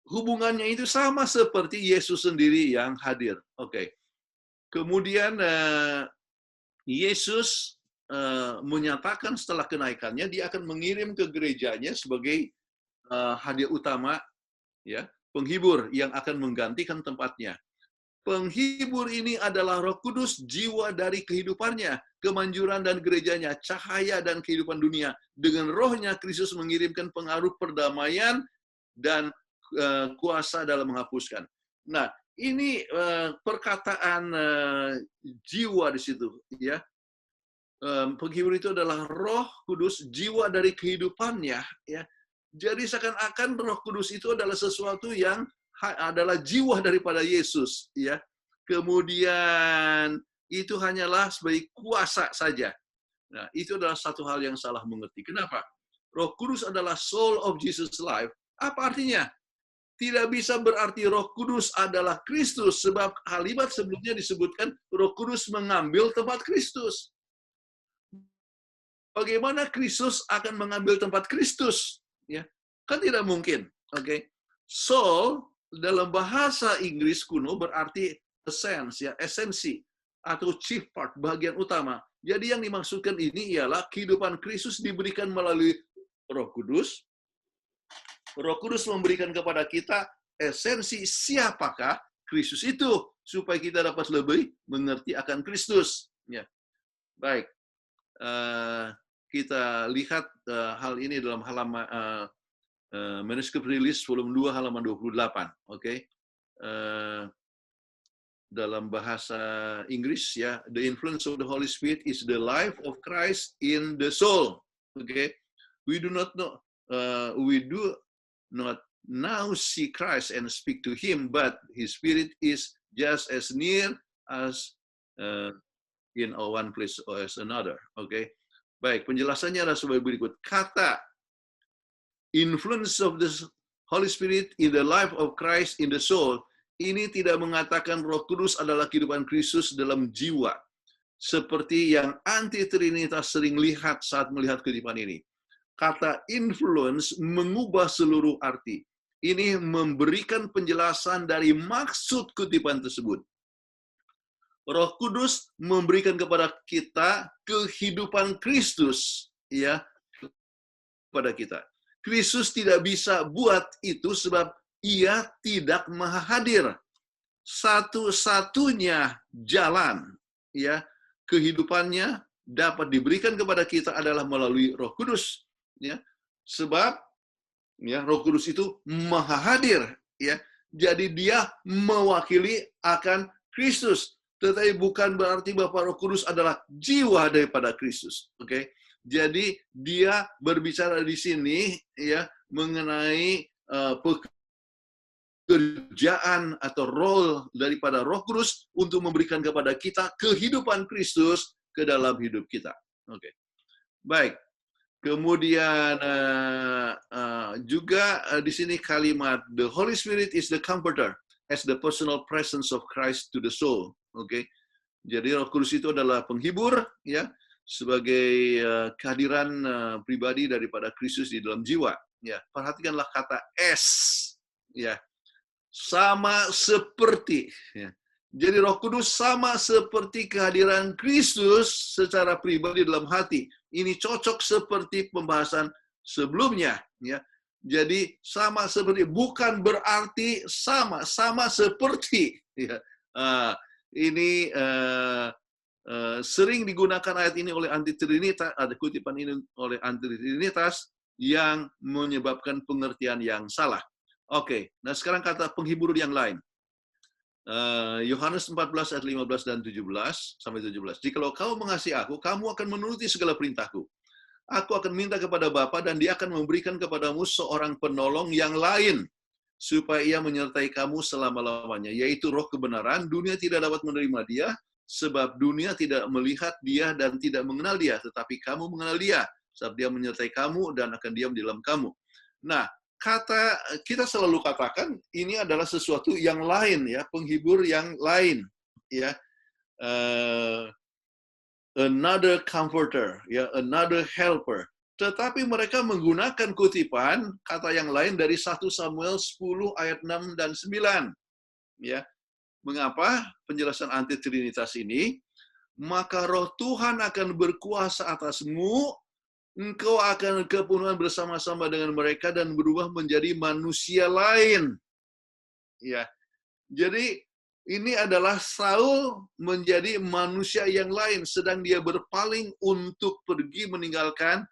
Hubungannya itu sama seperti Yesus sendiri yang hadir. Oke. Kemudian Yesus menyatakan setelah kenaikannya, dia akan mengirim ke gerejanya sebagai hadiah utama, ya, penghibur yang akan menggantikan tempatnya. Penghibur ini adalah Roh Kudus, jiwa dari kehidupannya, kemanjuran dan gerejanya, cahaya dan kehidupan dunia. Dengan rohnya, Kristus mengirimkan pengaruh perdamaian dan kuasa dalam menghapuskan. Nah, ini perkataan jiwa di situ, ya. Penghibur itu adalah Roh Kudus, jiwa dari kehidupannya, ya. Jadi seakan-akan Roh Kudus itu adalah sesuatu yang adalah jiwa daripada Yesus, ya. Kemudian itu hanyalah sebagai kuasa saja. Nah, itu adalah satu hal yang salah mengerti. Kenapa? Roh Kudus adalah soul of Jesus life. Apa artinya? tidak bisa berarti Roh Kudus adalah Kristus, sebab kalimat sebelumnya disebutkan Roh Kudus mengambil tempat Kristus. Bagaimana Kristus akan mengambil tempat Kristus? Ya, kan tidak mungkin. Oke, soul dalam bahasa Inggris kuno berarti essence, ya, esensi atau chief part, bagian utama. Jadi yang dimaksudkan ini ialah kehidupan Kristus diberikan melalui Roh Kudus. Roh Kudus memberikan kepada kita esensi siapakah Kristus itu, supaya kita dapat lebih mengerti akan Kristus. Ya, baik. Kita lihat hal ini dalam halaman manuskrip rilis volume 2 halaman 28. Oke. Dalam bahasa Inggris, ya, the influence of the Holy Spirit is the life of Christ in the soul. Okay, we do not now see Christ and speak to him, but his spirit is just as near as in one place or as another. Okay, baik, penjelasannya adalah sebagai berikut. Kata influence of the Holy Spirit in the life of Christ in the soul ini tidak mengatakan Roh Kudus adalah kehidupan Kristus dalam jiwa, seperti yang anti-trinitas sering lihat saat melihat kehidupan ini. Kata influence mengubah seluruh arti. Ini memberikan penjelasan dari maksud kutipan tersebut. Roh Kudus memberikan kepada kita kehidupan Kristus, ya, kepada kita. Kristus tidak bisa buat itu sebab ia tidak maha hadir. Satu-satunya jalan, ya, kehidupannya dapat diberikan kepada kita adalah melalui Roh Kudus, ya. Sebab, ya, Roh Kudus itu maha hadir, ya. Jadi dia mewakili akan Kristus. Tetapi bukan berarti bahwa Roh Kudus adalah jiwa daripada Kristus. Oke. Jadi dia berbicara di sini, ya, mengenai pekerjaan atau role daripada Roh Kudus untuk memberikan kepada kita kehidupan Kristus ke dalam hidup kita. Oke. Baik. Kemudian juga di sini kalimat the Holy Spirit is the comforter as the personal presence of Christ to the soul. Oke. Jadi Roh Kudus itu adalah penghibur, ya, sebagai kehadiran pribadi daripada Kristus di dalam jiwa. Ya, perhatikanlah kata S, ya, sama seperti. Ya. Jadi Roh Kudus sama seperti kehadiran Kristus secara pribadi dalam hati. Ini cocok seperti pembahasan sebelumnya. Ya. Jadi sama seperti, bukan berarti sama seperti. Ya. Ini sering digunakan ayat ini oleh anti-trinitas, ada kutipan ini oleh anti-trinitas yang menyebabkan pengertian yang salah. Oke, nah sekarang kata penghibur yang lain. Yohanes 14 ayat 15 dan 17 sampai 17. Jikalau kamu mengasihi aku, kamu akan menuruti segala perintahku. Aku akan minta kepada Bapa dan dia akan memberikan kepadamu seorang penolong yang lain, supaya ia menyertai kamu selama-lamanya, yaitu Roh kebenaran. Dunia tidak dapat menerima dia, sebab dunia tidak melihat dia dan tidak mengenal dia, tetapi kamu mengenal dia, sebab dia menyertai kamu dan akan diam di dalam kamu. Nah, kita selalu katakan ini adalah sesuatu yang lain, ya, penghibur yang lain, ya, another comforter, ya, another helper. Tetapi mereka menggunakan kutipan kata yang lain dari 1 Samuel 10 ayat 6 dan 9. Ya. Mengapa penjelasan anti-trinitas ini? Maka Roh Tuhan akan berkuasa atasmu, engkau akan kepenuhan bersama-sama dengan mereka dan berubah menjadi manusia lain. Ya. Jadi ini adalah Saul menjadi manusia yang lain, sedang dia berpaling untuk pergi meninggalkan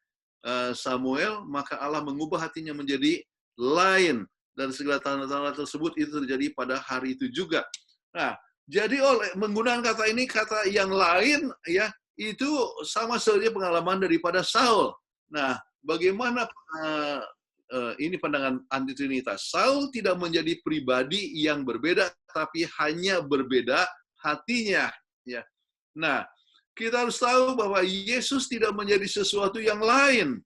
Samuel, maka Allah mengubah hatinya menjadi lain, dan segala tanda-tanda tersebut itu terjadi pada hari itu juga. Nah, jadi oleh menggunakan kata ini, kata yang lain, ya, itu sama saja pengalaman daripada Saul. Nah, bagaimana ini pandangan anti-trinitas? Saul tidak menjadi pribadi yang berbeda, tapi hanya berbeda hatinya. Ya. Nah, kita harus tahu bahwa Yesus tidak menjadi sesuatu yang lain.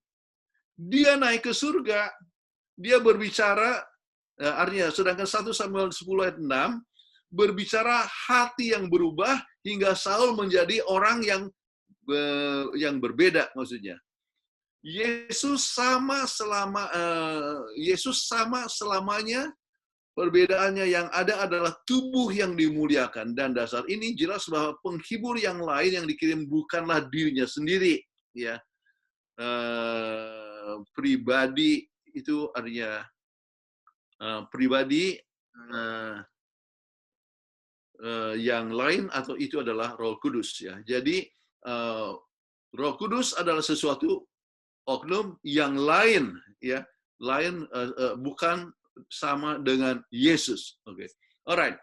Dia naik ke surga, dia berbicara Artinya, sedangkan 1 Samuel 10 ayat 6 berbicara hati yang berubah hingga Saul menjadi orang yang berbeda maksudnya. Yesus sama selamanya. Perbedaannya yang ada adalah tubuh yang dimuliakan, dan dasar ini jelas bahwa penghibur yang lain yang dikirim bukanlah dirinya sendiri, ya. Pribadi itu artinya pribadi yang lain, atau itu adalah Roh Kudus, ya. Jadi Roh Kudus adalah sesuatu oknum yang lain, ya, bukan sama dengan Yesus. Oke. Alright.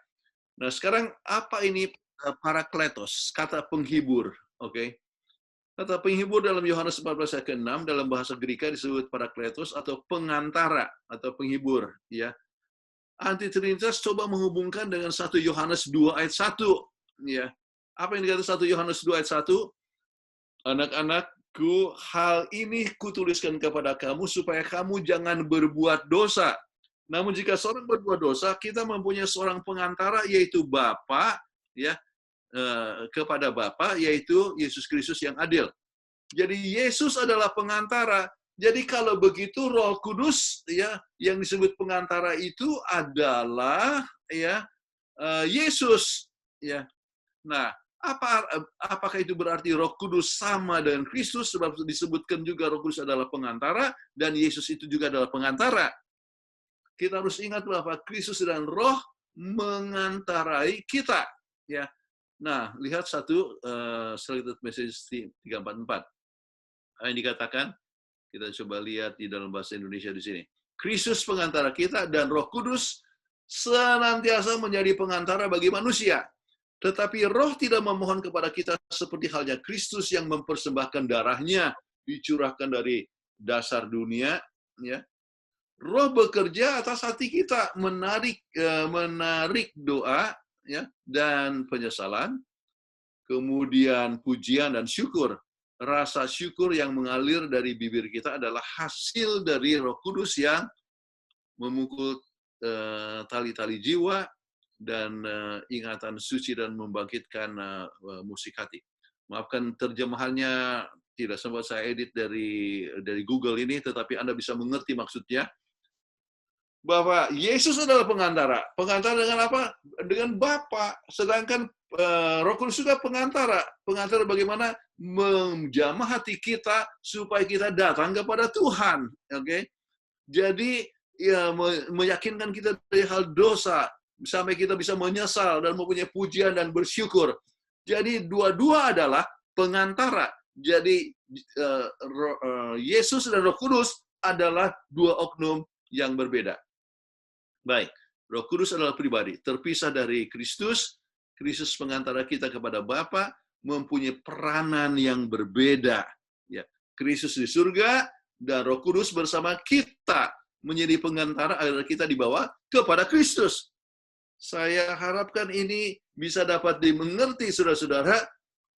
Nah, sekarang apa ini parakletos, kata penghibur, oke? Kata penghibur dalam Yohanes 14 ayat ke-6 dalam bahasa Greka disebut parakletos atau pengantara atau penghibur, ya. Anti Trinitas coba menghubungkan dengan 1 Yohanes 2 ayat 1, ya. Apa yang dikatakan 1 Yohanes 2 ayat 1? Anak-anakku, hal ini kutuliskan kepada kamu supaya kamu jangan berbuat dosa. Namun jika seorang berbuat dosa, kita mempunyai seorang pengantara, yaitu Bapa, ya, kepada Bapa, yaitu Yesus Kristus yang adil. Jadi Yesus adalah pengantara. Jadi kalau begitu Roh Kudus, ya, yang disebut pengantara itu adalah, ya, Yesus, ya. Nah, apakah itu berarti Roh Kudus sama dengan Kristus? Sebab disebutkan juga Roh Kudus adalah pengantara dan Yesus itu juga adalah pengantara. Kita harus ingat bahwa Kristus dan Roh mengantarai kita, ya. Nah, lihat selected message 344. Apa yang dikatakan? Kita coba lihat di dalam bahasa Indonesia di sini. Kristus pengantara kita dan Roh Kudus senantiasa menjadi pengantara bagi manusia. Tetapi Roh tidak memohon kepada kita seperti halnya Kristus yang mempersembahkan darahnya dicurahkan dari dasar dunia, ya. Roh bekerja atas hati kita, menarik doa, ya, dan penyesalan, kemudian pujian dan syukur. Rasa syukur yang mengalir dari bibir kita adalah hasil dari Roh Kudus yang memukul tali-tali jiwa dan ingatan suci dan membangkitkan musik hati. Maafkan terjemahannya tidak sempat saya edit dari Google ini, tetapi Anda bisa mengerti maksudnya. Bahwa Yesus adalah pengantara. Pengantara dengan apa? Dengan Bapa. Sedangkan Roh Kudus juga pengantara. Pengantara bagaimana menjamah hati kita supaya kita datang kepada Tuhan. Oke? Jadi ya, meyakinkan kita dari hal dosa sampai kita bisa menyesal dan mempunyai pujian dan bersyukur. Jadi dua-dua adalah pengantara. Jadi Yesus dan Roh Kudus adalah dua oknum yang berbeda. Baik, Roh Kudus adalah pribadi, terpisah dari Kristus. Kristus pengantara kita kepada Bapa, mempunyai peranan yang berbeda. Ya, Kristus di surga dan Roh Kudus bersama kita menjadi pengantara agar kita dibawa kepada Kristus. Saya harapkan ini bisa dapat dimengerti, saudara-saudara,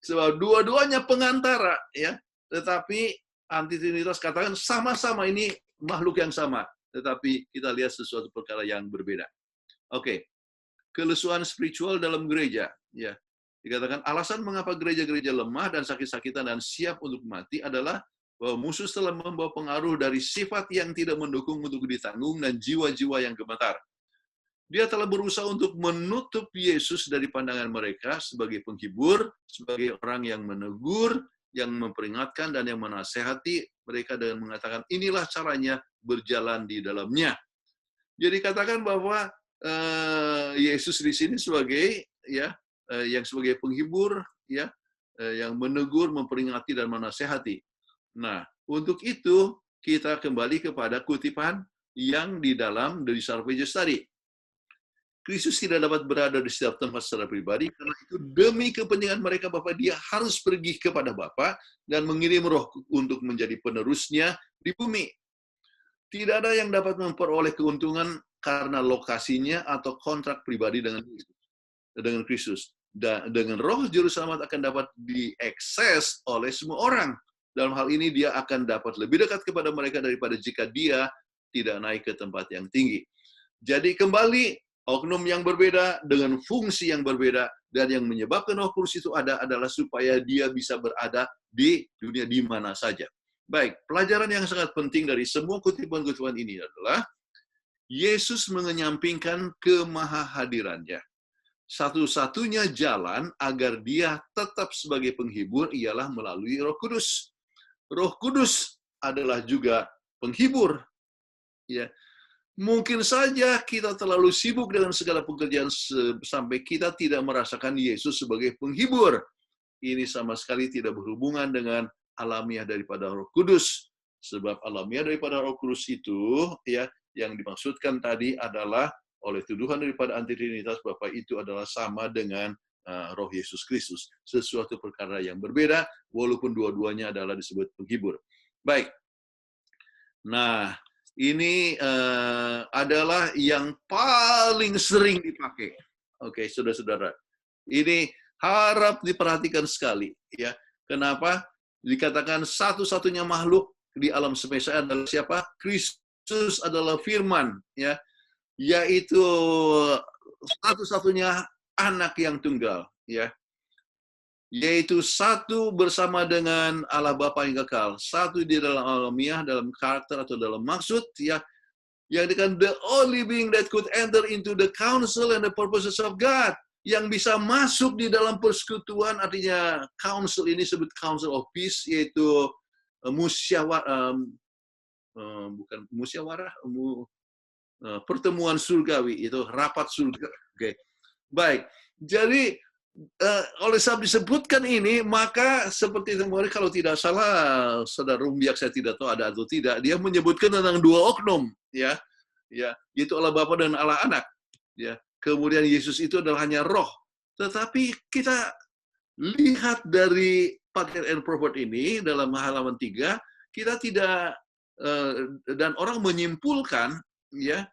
sebab dua-duanya pengantara, ya. Tetapi anti Trinitas katakan sama-sama ini makhluk yang sama. Tetapi kita lihat sesuatu perkara yang berbeda. Oke, kelesuan spiritual dalam gereja. Ya, dikatakan alasan mengapa gereja-gereja lemah dan sakit-sakitan dan siap untuk mati adalah bahwa musuh telah membawa pengaruh dari sifat yang tidak mendukung untuk ditanggung dan jiwa-jiwa yang gemetar. Dia telah berusaha untuk menutup Yesus dari pandangan mereka sebagai penghibur, sebagai orang yang menegur, yang memperingatkan, dan yang menasehati mereka dengan mengatakan, inilah caranya berjalan di dalamnya. Jadi katakan bahwa Yesus di sini sebagai yang sebagai penghibur, yang menegur, memperingati dan menasehati. Nah, untuk itu kita kembali kepada kutipan yang di dalam The Disciples tadi. Kristus tidak dapat berada di setiap tempat secara pribadi, karena itu demi kepentingan mereka bahwa dia harus pergi kepada Bapa dan mengirim Roh untuk menjadi penerusnya di bumi. Tidak ada yang dapat memperoleh keuntungan karena lokasinya atau kontrak pribadi dengan Kristus. Dengan Roh, Juru Selamat akan dapat diakses oleh semua orang. Dalam hal ini, dia akan dapat lebih dekat kepada mereka daripada jika dia tidak naik ke tempat yang tinggi. Jadi kembali, oknum yang berbeda dengan fungsi yang berbeda, dan yang menyebabkan Roh Kudus itu ada adalah supaya dia bisa berada di dunia di mana saja. Baik, pelajaran yang sangat penting dari semua kutipan-kutipan ini adalah Yesus mengenyampingkan kemahahadirannya. Satu-satunya jalan agar dia tetap sebagai penghibur ialah melalui Roh Kudus. Roh Kudus adalah juga penghibur. Ya, mungkin saja kita terlalu sibuk dengan segala pekerjaan sampai kita tidak merasakan Yesus sebagai penghibur. Ini sama sekali tidak berhubungan dengan alamiah daripada Roh Kudus. Sebab alamiah daripada Roh Kudus itu, ya, yang dimaksudkan tadi adalah oleh tuduhan daripada anti-trinitas bahwa itu adalah sama dengan Roh Yesus Kristus. Sesuatu perkara yang berbeda, walaupun dua-duanya adalah disebut penghibur. Baik. Nah, ini adalah yang paling sering dipakai. Oke, saudara-saudara. Ini harap diperhatikan sekali. Ya, kenapa? Dikatakan satu-satunya makhluk di alam semesta adalah siapa? Kristus adalah firman. Ya, yaitu satu-satunya anak yang tunggal, ya, yaitu satu bersama dengan Allah Bapa yang kekal, satu di dalam alamiah, dalam karakter atau dalam maksud, ya, yang dikatakan the only being that could enter into the counsel and the purposes of God, yang bisa masuk di dalam persekutuan, artinya counsel ini sebut counsel of peace, yaitu musyawarah, bukan musyawarah, pertemuan surgawi, itu rapat surga. Oke. Baik. Jadi oleh sebab disebutkan ini, maka seperti kemarin kalau tidak salah, saudara Rumbiak, saya tidak tahu ada atau tidak, dia menyebutkan tentang dua oknum, ya, yaitu Allah Bapa dan Allah Anak, ya. Kemudian Yesus itu adalah hanya Roh. Tetapi kita lihat dari Patriarch and Prophet ini dalam halaman 3, kita tidak dan orang menyimpulkan, ya,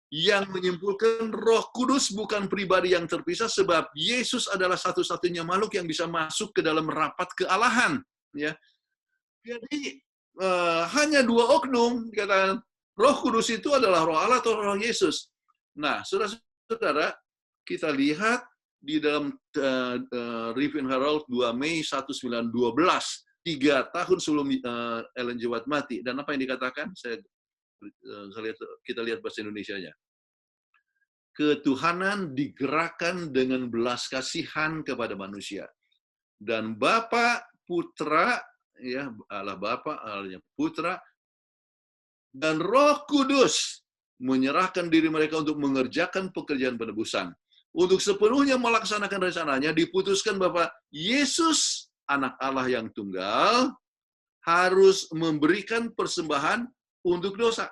yang menyimpulkan Roh Kudus bukan pribadi yang terpisah, sebab Yesus adalah satu-satunya makhluk yang bisa masuk ke dalam rapat kealahan. Ya, jadi hanya dua oknum, kata Roh Kudus itu adalah Roh Allah atau Roh Yesus. Nah, saudara-saudara, kita lihat di dalam Review and Herald 2 Mei 1912, 3 tahun sebelum Ellen G. White mati. Dan apa yang dikatakan? Kita lihat bahasa Indonesianya. Ketuhanan digerakkan dengan belas kasihan kepada manusia. Dan Bapa, Putra, ya, Allah Bapa, Allah Putra, dan Roh Kudus menyerahkan diri mereka untuk mengerjakan pekerjaan penebusan. Untuk sepenuhnya melaksanakan rencananya, diputuskan bahwa Yesus, anak Allah yang tunggal, harus memberikan persembahan untuk dosa.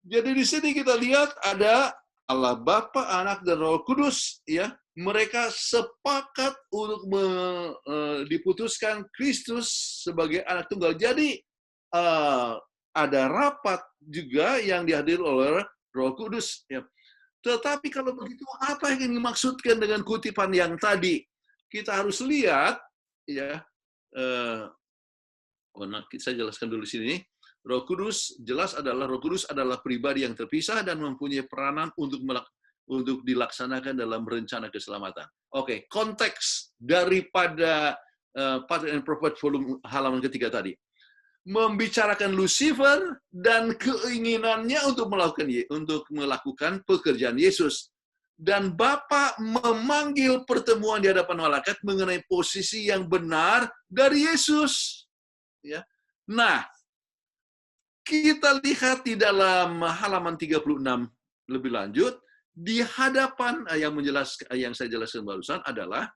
Jadi di sini kita lihat ada Allah Bapa, Anak, dan Roh Kudus, ya, mereka sepakat untuk diputuskan Kristus sebagai anak tunggal. Jadi ada rapat juga yang dihadiri oleh Roh Kudus. Ya. Tetapi kalau begitu, apa yang dimaksudkan dengan kutipan yang tadi? Kita harus lihat, ya. Saya jelaskan dulu sini. Roh Kudus jelas adalah Roh Kudus adalah pribadi yang terpisah dan mempunyai peranan untuk dilaksanakan dalam rencana keselamatan. Oke, konteks daripada Patriarch and Prophet volume halaman ketiga tadi membicarakan Lucifer dan keinginannya untuk melakukan pekerjaan Yesus. Dan Bapa memanggil pertemuan di hadapan malaikat mengenai posisi yang benar dari Yesus. Ya. Nah, kita lihat di dalam halaman 36 lebih lanjut, di hadapan yang saya jelaskan barusan adalah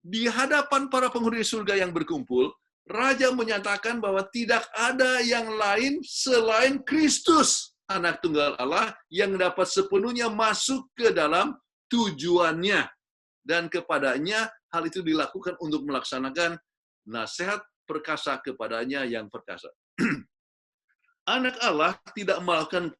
di hadapan para penghuni surga yang berkumpul, Raja menyatakan bahwa tidak ada yang lain selain Kristus, Anak Tunggal Allah, yang dapat sepenuhnya masuk ke dalam tujuannya. Dan kepadanya hal itu dilakukan untuk melaksanakan nasihat perkasa kepadanya yang perkasa. Anak Allah tidak melakukan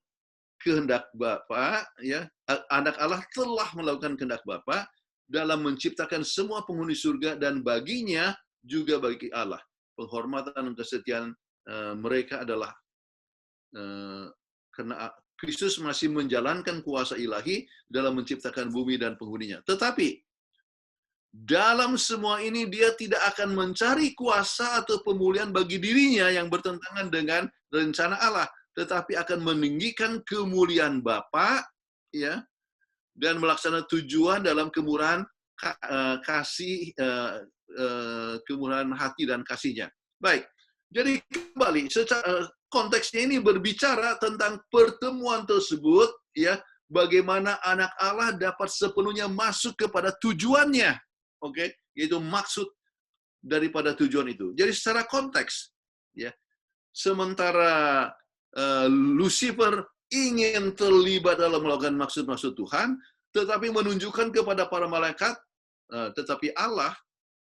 kehendak Bapa, ya. Anak Allah telah melakukan kehendak Bapa dalam menciptakan semua penghuni surga, dan baginya juga bagi Allah. Penghormatan dan kesetiaan mereka adalah Kristus masih menjalankan kuasa ilahi dalam menciptakan bumi dan penghuninya. Tetapi dalam semua ini dia tidak akan mencari kuasa atau pemulihan bagi dirinya yang bertentangan dengan rencana Allah, tetapi akan meninggikan kemuliaan Bapa, ya, dan melaksanakan tujuan dalam kemurahan kasih, kemurahan hati dan kasihnya. Baik, jadi kembali secara konteksnya ini berbicara tentang pertemuan tersebut, ya, bagaimana anak Allah dapat sepenuhnya masuk kepada tujuannya. Oke, yaitu maksud daripada tujuan itu. Jadi secara konteks, ya, sementara Lucifer ingin terlibat dalam melakukan maksud-maksud Tuhan, tetapi menunjukkan kepada para malaikat, tetapi Allah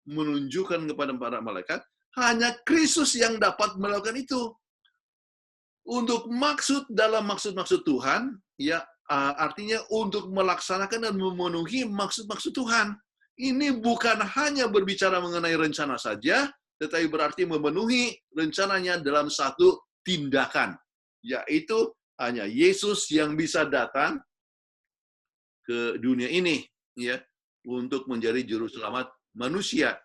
menunjukkan kepada para malaikat, hanya Kristus yang dapat melakukan itu. Untuk maksud dalam maksud-maksud Tuhan, ya, artinya untuk melaksanakan dan memenuhi maksud-maksud Tuhan. Ini bukan hanya berbicara mengenai rencana saja, tetapi berarti memenuhi rencananya dalam satu tindakan, yaitu hanya Yesus yang bisa datang ke dunia ini, ya, untuk menjadi juru selamat manusia.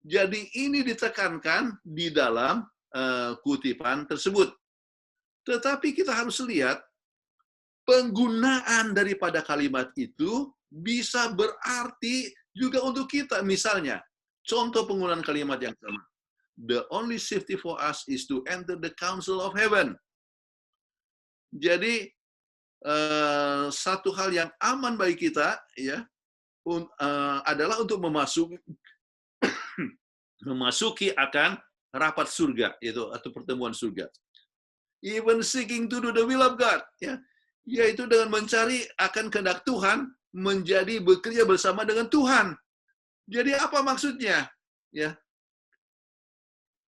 Jadi ini ditekankan di dalam kutipan tersebut. Tetapi kita harus lihat penggunaan daripada kalimat itu bisa berarti juga untuk kita. Misalnya, contoh penggunaan kalimat yang sama. The only safety for us is to enter the council of heaven. Jadi, satu hal yang aman bagi kita, ya, adalah untuk memasuki akan rapat surga, atau pertemuan surga. Even seeking to do the will of God, ya, yaitu dengan mencari akan kehendak Tuhan, menjadi bekerja bersama dengan Tuhan. Jadi apa maksudnya? Ya,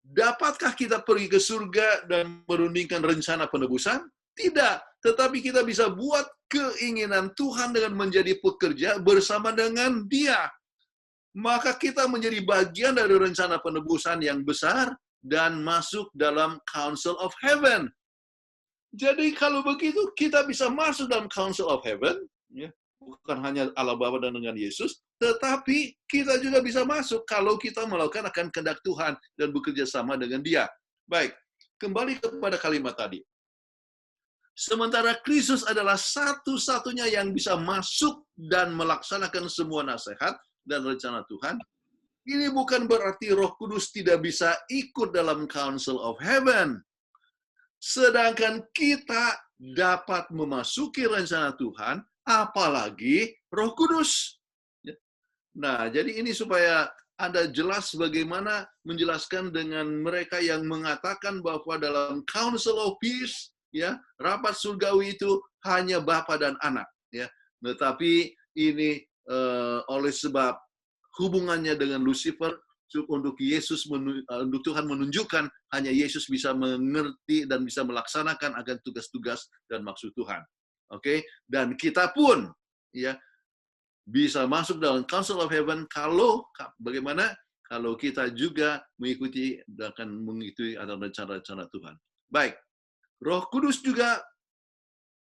dapatkah kita pergi ke surga dan merundingkan rencana penebusan? Tidak, tetapi kita bisa buat keinginan Tuhan dengan menjadi pekerja bersama dengan Dia. Maka kita menjadi bagian dari rencana penebusan yang besar dan masuk dalam Council of Heaven. Jadi kalau begitu kita bisa masuk dalam Council of Heaven, ya, bukan hanya Allah Bapa dan dengan Yesus, tetapi kita juga bisa masuk kalau kita melakukan akan kehendak Tuhan dan bekerja sama dengan Dia. Baik, kembali kepada kalimat tadi. Sementara Kristus adalah satu-satunya yang bisa masuk dan melaksanakan semua nasihat dan rencana Tuhan, ini bukan berarti Roh Kudus tidak bisa ikut dalam Council of Heaven. Sedangkan kita dapat memasuki rencana Tuhan, apalagi Roh Kudus. Nah, jadi ini supaya Anda jelas bagaimana menjelaskan dengan mereka yang mengatakan bahwa dalam Council of Peace, ya, rapat surgawi itu hanya Bapa dan Anak, ya. Tetapi ini oleh sebab hubungannya dengan Lucifer, untuk Yesus, untuk Tuhan menunjukkan hanya Yesus bisa mengerti dan bisa melaksanakan akan tugas-tugas dan maksud Tuhan. Oke, dan kita pun, ya, bisa masuk dalam Council of Heaven kalau bagaimana? Kalau kita juga mengikuti atau rencana-rencana Tuhan. Baik, Roh Kudus juga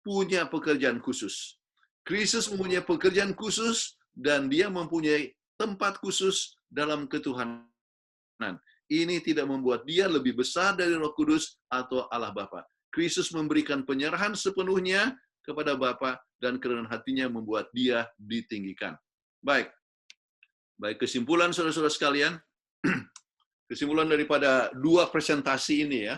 punya pekerjaan khusus. Kristus mempunyai pekerjaan khusus dan Dia mempunyai tempat khusus dalam ketuhanan. Ini tidak membuat Dia lebih besar dari Roh Kudus atau Allah Bapa. Kristus memberikan penyerahan sepenuhnya kepada Bapa dan kerendahan hatinya membuat Dia ditinggikan. Baik, kesimpulan saudara-saudara sekalian, kesimpulan daripada dua presentasi ini, ya.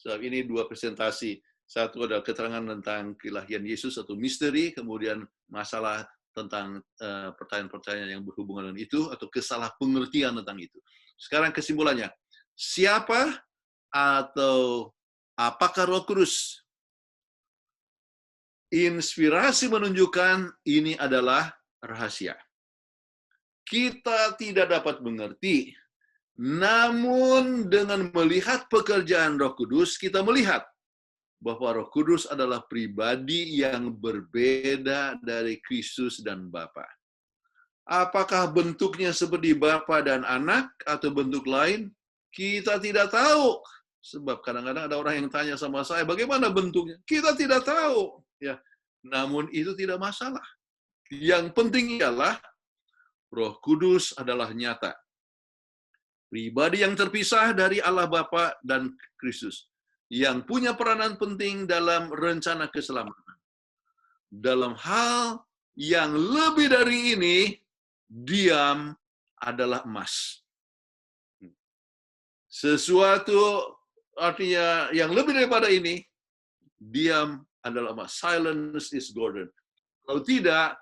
Sebab ini dua presentasi. Satu adalah keterangan tentang kelahiran Yesus atau misteri, kemudian masalah tentang pertanyaan-pertanyaan yang berhubungan dengan itu, atau kesalah pengertian tentang itu. Sekarang kesimpulannya, siapa atau apakah Roh Kudus? Inspirasi menunjukkan ini adalah rahasia. Kita tidak dapat mengerti, namun dengan melihat pekerjaan Roh Kudus, kita melihat bahwa Roh Kudus adalah pribadi yang berbeda dari Kristus dan Bapa. Apakah bentuknya seperti Bapa dan Anak atau bentuk lain? Kita tidak tahu. Sebab kadang-kadang ada orang yang tanya sama saya, bagaimana bentuknya? Kita tidak tahu. ya. Namun itu tidak masalah. Yang penting ialah Roh Kudus adalah nyata. Pribadi yang terpisah dari Allah Bapa dan Kristus, yang punya peranan penting dalam rencana keselamatan. Dalam hal yang lebih dari ini, diam adalah emas. Sesuatu artinya yang lebih daripada ini, diam adalah emas. Silence is golden. Kalau tidak,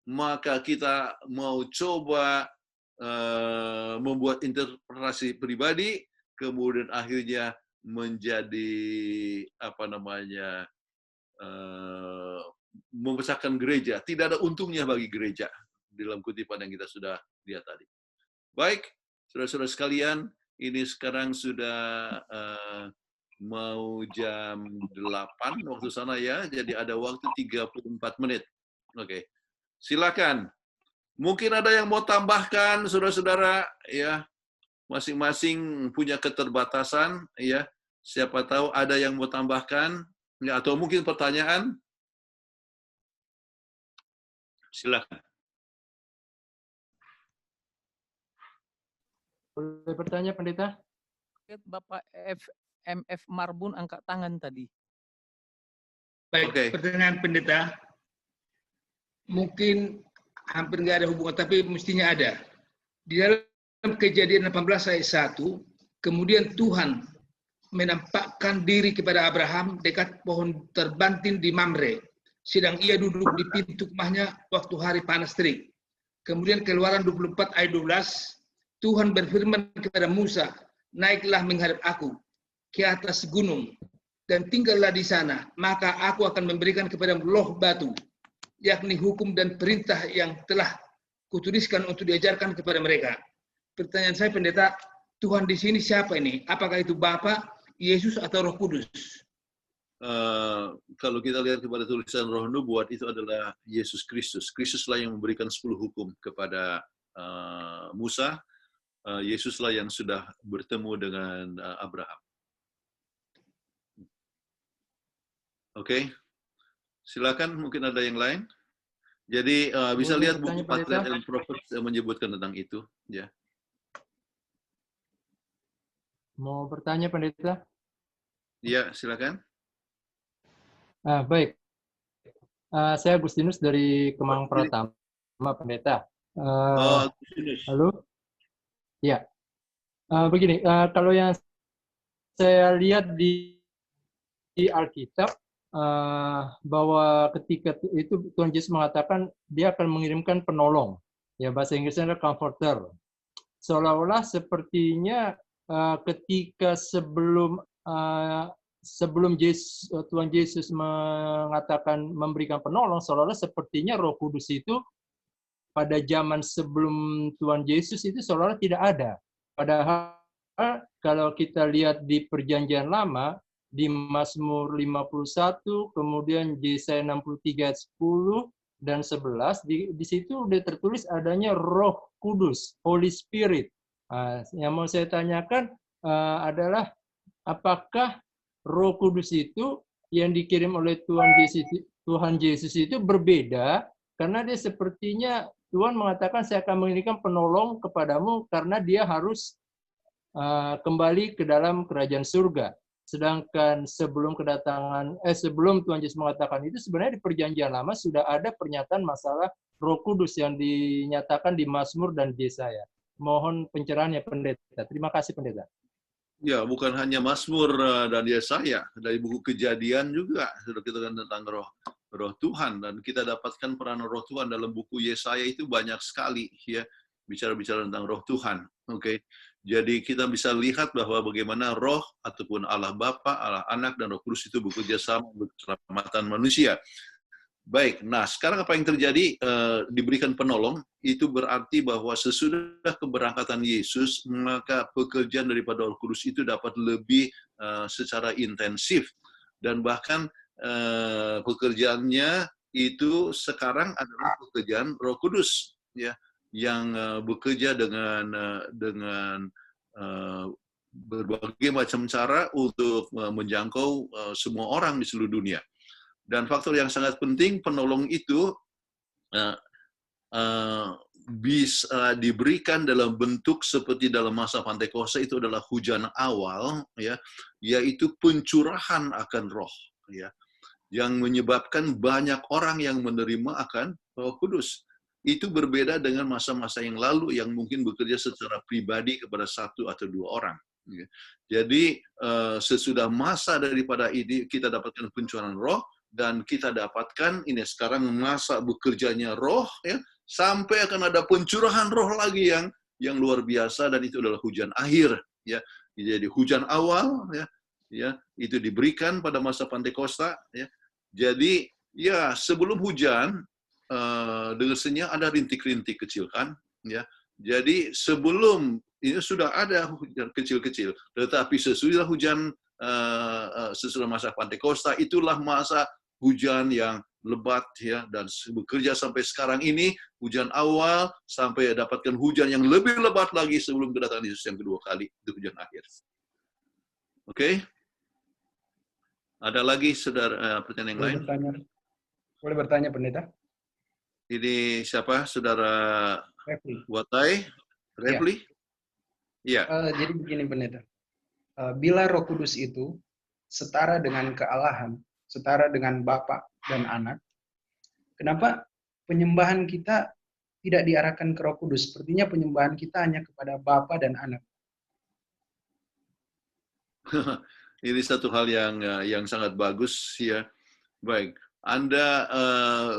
maka kita mau coba membuat interpretasi pribadi, kemudian akhirnya menjadi membesarkan gereja. Tidak ada untungnya bagi gereja dalam kutipan yang kita sudah lihat tadi. Baik, saudara-saudara sekalian, ini sekarang sudah mau jam 8 waktu sana ya, jadi ada waktu 34 menit. Oke, silakan. Mungkin ada yang mau tambahkan, saudara-saudara, ya, masing-masing punya keterbatasan, ya. Siapa tahu ada yang mau tambahkan, ya, atau mungkin pertanyaan. Silakan. Boleh bertanya, Pendeta? Bapak MF Marbun angkat tangan tadi. Baik, Oke. Pertanyaan Pendeta. Mungkin hampir nggak ada hubungan, tapi mestinya ada. Di dalam Kejadian 18 ayat 1, kemudian Tuhan menampakkan diri kepada Abraham dekat pohon terbantin di Mamre, sedang ia duduk di pintu rumahnya waktu hari panas terik. Kemudian Keluaran 24 ayat 12, Tuhan berfirman kepada Musa, naiklah menghadap aku ke atas gunung dan tinggallah di sana, maka aku akan memberikan kepadamu loh batu, yakni hukum dan perintah yang telah kutuliskan untuk diajarkan kepada mereka. Pertanyaan saya, Pendeta, Tuhan di sini siapa ini? Apakah itu Bapa, Yesus, atau Roh Kudus? Kalau kita lihat kepada tulisan Roh Nubuat, itu adalah Yesus Kristus. Kristuslah yang memberikan 10 hukum kepada Musa. Yesuslah yang sudah bertemu dengan Abraham. Oke, silakan. Mungkin ada yang lain. Jadi bisa Boleh lihat bertanya, buku Patriarch Pendeta? and Prophets yang menyebutkan tentang itu. Ya. Mau bertanya, Pendeta? Ya, silakan. Baik. Saya Agustinus dari Kemang Pratama, Pendeta. Halo? Ya. Begini, kalau yang saya lihat di Alkitab, bahwa ketika itu Tuhan Yesus mengatakan dia akan mengirimkan penolong. Ya, bahasa Inggrisnya adalah comforter. Seolah-olah sepertinya ketika sebelum Tuhan Yesus mengatakan memberikan penolong, seolah-olah sepertinya Roh Kudus itu pada zaman sebelum Tuhan Yesus itu seolah-olah tidak ada. Padahal kalau kita lihat di Perjanjian Lama, di Mazmur 51, kemudian Yesaya 63 ayat 10 dan 11, di situ sudah tertulis adanya Roh Kudus, Holy Spirit. Yang mau saya tanyakan adalah apakah Roh Kudus itu yang dikirim oleh Tuhan Yesus itu berbeda, karena dia sepertinya Tuhan mengatakan saya akan mengirimkan penolong kepadamu karena dia harus kembali ke dalam kerajaan surga. Sedangkan sebelum Tuhan Yesus mengatakan itu, sebenarnya di Perjanjian Lama sudah ada pernyataan masalah Roh Kudus yang dinyatakan di Mazmur dan Yesaya. Mohon pencerahannya, Pendeta. Terima kasih, Pendeta. Ya, bukan hanya Mazmur dan Yesaya, dari buku Kejadian juga sudah kita kan tentang Roh Tuhan, dan kita dapatkan peranan Roh Tuhan dalam buku Yesaya itu banyak sekali, ya, bicara-bicara tentang Roh Tuhan. Oke. Jadi kita bisa lihat bahwa bagaimana Roh ataupun Allah Bapa, Allah Anak, dan Roh Kudus itu bekerja sama untuk keselamatan manusia. Baik, nah sekarang apa yang terjadi? Diberikan penolong, itu berarti bahwa sesudah keberangkatan Yesus, maka pekerjaan daripada Roh Kudus itu dapat lebih secara intensif. Dan bahkan pekerjaannya itu sekarang adalah pekerjaan Roh Kudus, ya, yang bekerja dengan berbagai macam cara untuk menjangkau semua orang di seluruh dunia. Dan faktor yang sangat penting, penolong itu bisa diberikan dalam bentuk seperti dalam masa Pentakosta itu adalah hujan awal, ya, yaitu pencurahan akan Roh, ya, yang menyebabkan banyak orang yang menerima akan Roh Kudus. Itu berbeda dengan masa-masa yang lalu yang mungkin bekerja secara pribadi kepada satu atau dua orang. Ya. Jadi sesudah masa daripada ini kita dapatkan pencurahan Roh, dan kita dapatkan ini sekarang masa bekerjanya Roh, ya, sampai akan ada pencurahan Roh lagi yang luar biasa, dan itu adalah hujan akhir, ya. Jadi hujan awal, ya, itu diberikan pada masa Pentakosta, ya. Jadi ya sebelum hujan dengesnya ada rintik-rintik kecil kan, ya. Jadi sebelum ini sudah ada hujan kecil-kecil, tetapi sesudah hujan sesudah masa Pentakosta itulah masa hujan yang lebat, ya, dan bekerja sampai sekarang ini hujan awal sampai dapatkan hujan yang lebih lebat lagi sebelum kedatangan Yesus yang kedua kali, itu hujan akhir. Oke? Ada lagi saudara pertanyaan yang lain? Boleh bertanya, Pendeta? Ini siapa? Saudara Refli. Watai? Refli? Iya. Jadi begini, Pendeta. Bila Roh Kudus itu setara dengan kealahan, setara dengan Bapa dan Anak, kenapa penyembahan kita tidak diarahkan ke Roh Kudus? Sepertinya penyembahan kita hanya kepada Bapa dan Anak. Ini satu hal yang sangat bagus, ya. Baik, Anda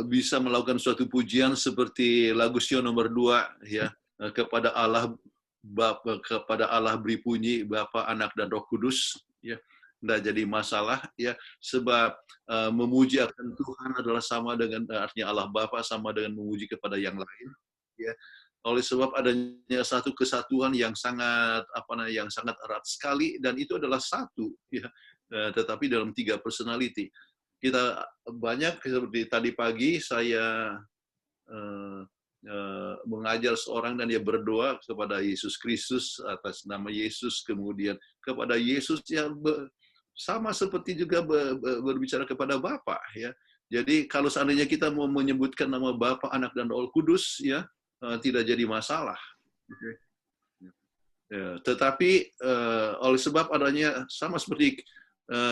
bisa melakukan suatu pujian seperti lagu Sion nomor 2, ya, kepada Allah Bapa, kepada Allah beri puji Bapa, Anak dan Roh Kudus, ya. Nggak jadi masalah, ya, sebab memuji akan Tuhan adalah sama dengan artinya Allah Bapa sama dengan memuji kepada yang lain, ya. Oleh sebab adanya satu kesatuan yang sangat erat sekali, dan itu adalah satu, ya, tetapi dalam 3 personality. Kita banyak seperti tadi pagi saya mengajar seorang dan dia berdoa kepada Yesus Kristus atas nama Yesus, kemudian kepada Yesus yang sama seperti juga berbicara kepada Bapa, ya. Jadi kalau seandainya kita mau menyebutkan nama Bapa, Anak dan Roh Kudus, ya, tidak jadi masalah. Ya, tetapi oleh sebab adanya sama seperti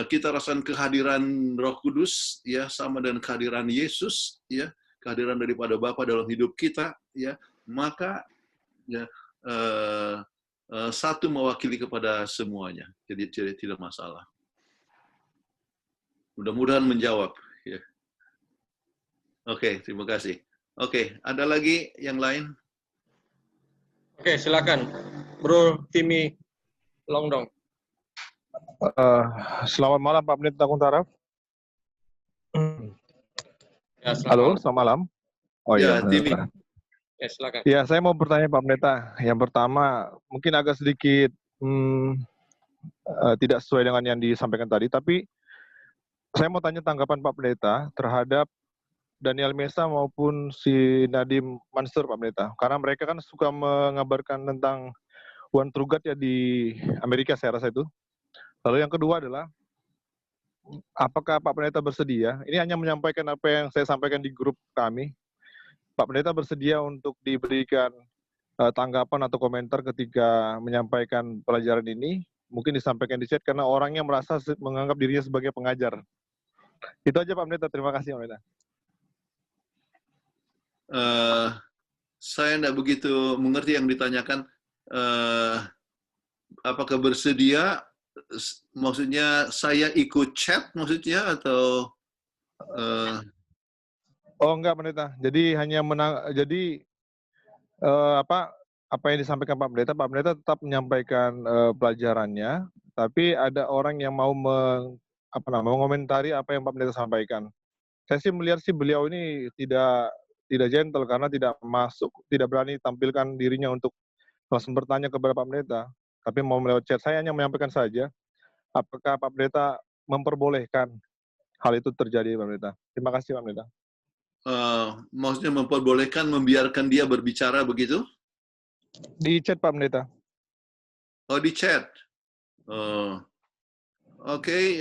kita rasakan kehadiran Roh Kudus, ya, sama dengan kehadiran Yesus, ya, kehadiran daripada Bapa dalam hidup kita, ya, maka ya, satu mewakili kepada semuanya, jadi tidak masalah. Mudah-mudahan menjawab, ya. Oke, terima kasih. Oke, ada lagi yang lain? Oke, silakan, Bro Timmy Longdong. Selamat malam Pak Pendeta Kuntaraf. Ya, Halo, selamat malam. Oh ya, Timmy. Ya, silakan. Ya, saya mau bertanya Pak Pendeta. Yang pertama, mungkin agak sedikit tidak sesuai dengan yang disampaikan tadi, tapi saya mau tanya tanggapan Pak Pendeta terhadap Daniel Mesa maupun si Nadim Mansur, Pak Pendeta. Karena mereka kan suka mengabarkan tentang One True God ya di Amerika, saya rasa itu. Lalu yang kedua adalah, apakah Pak Pendeta bersedia, ini hanya menyampaikan apa yang saya sampaikan di grup kami, Pak Pendeta bersedia untuk diberikan tanggapan atau komentar ketika menyampaikan pelajaran ini, mungkin disampaikan di chat karena orangnya merasa menganggap dirinya sebagai pengajar. Itu aja Pak Pendeta, terima kasih Pak Pendeta. Saya tidak begitu mengerti yang ditanyakan. Apakah bersedia? Maksudnya saya ikut chat maksudnya atau? Oh enggak Pendeta. Jadi hanya apa yang disampaikan Pak Pendeta tetap menyampaikan pelajarannya, tapi ada orang yang mau mengomentari apa yang Pak Pendeta sampaikan. Saya sih melihat beliau ini tidak gentle karena tidak berani tampilkan dirinya untuk langsung bertanya kepada Pak Pendeta, tapi mau lewat chat. Saya hanya menyampaikan saja, apakah Pak Pendeta memperbolehkan hal itu terjadi, Pak Pendeta? Terima kasih, Pak Pendeta. Maksudnya memperbolehkan, membiarkan dia berbicara begitu? Di chat, Pak Pendeta. Oh, di chat. Oke,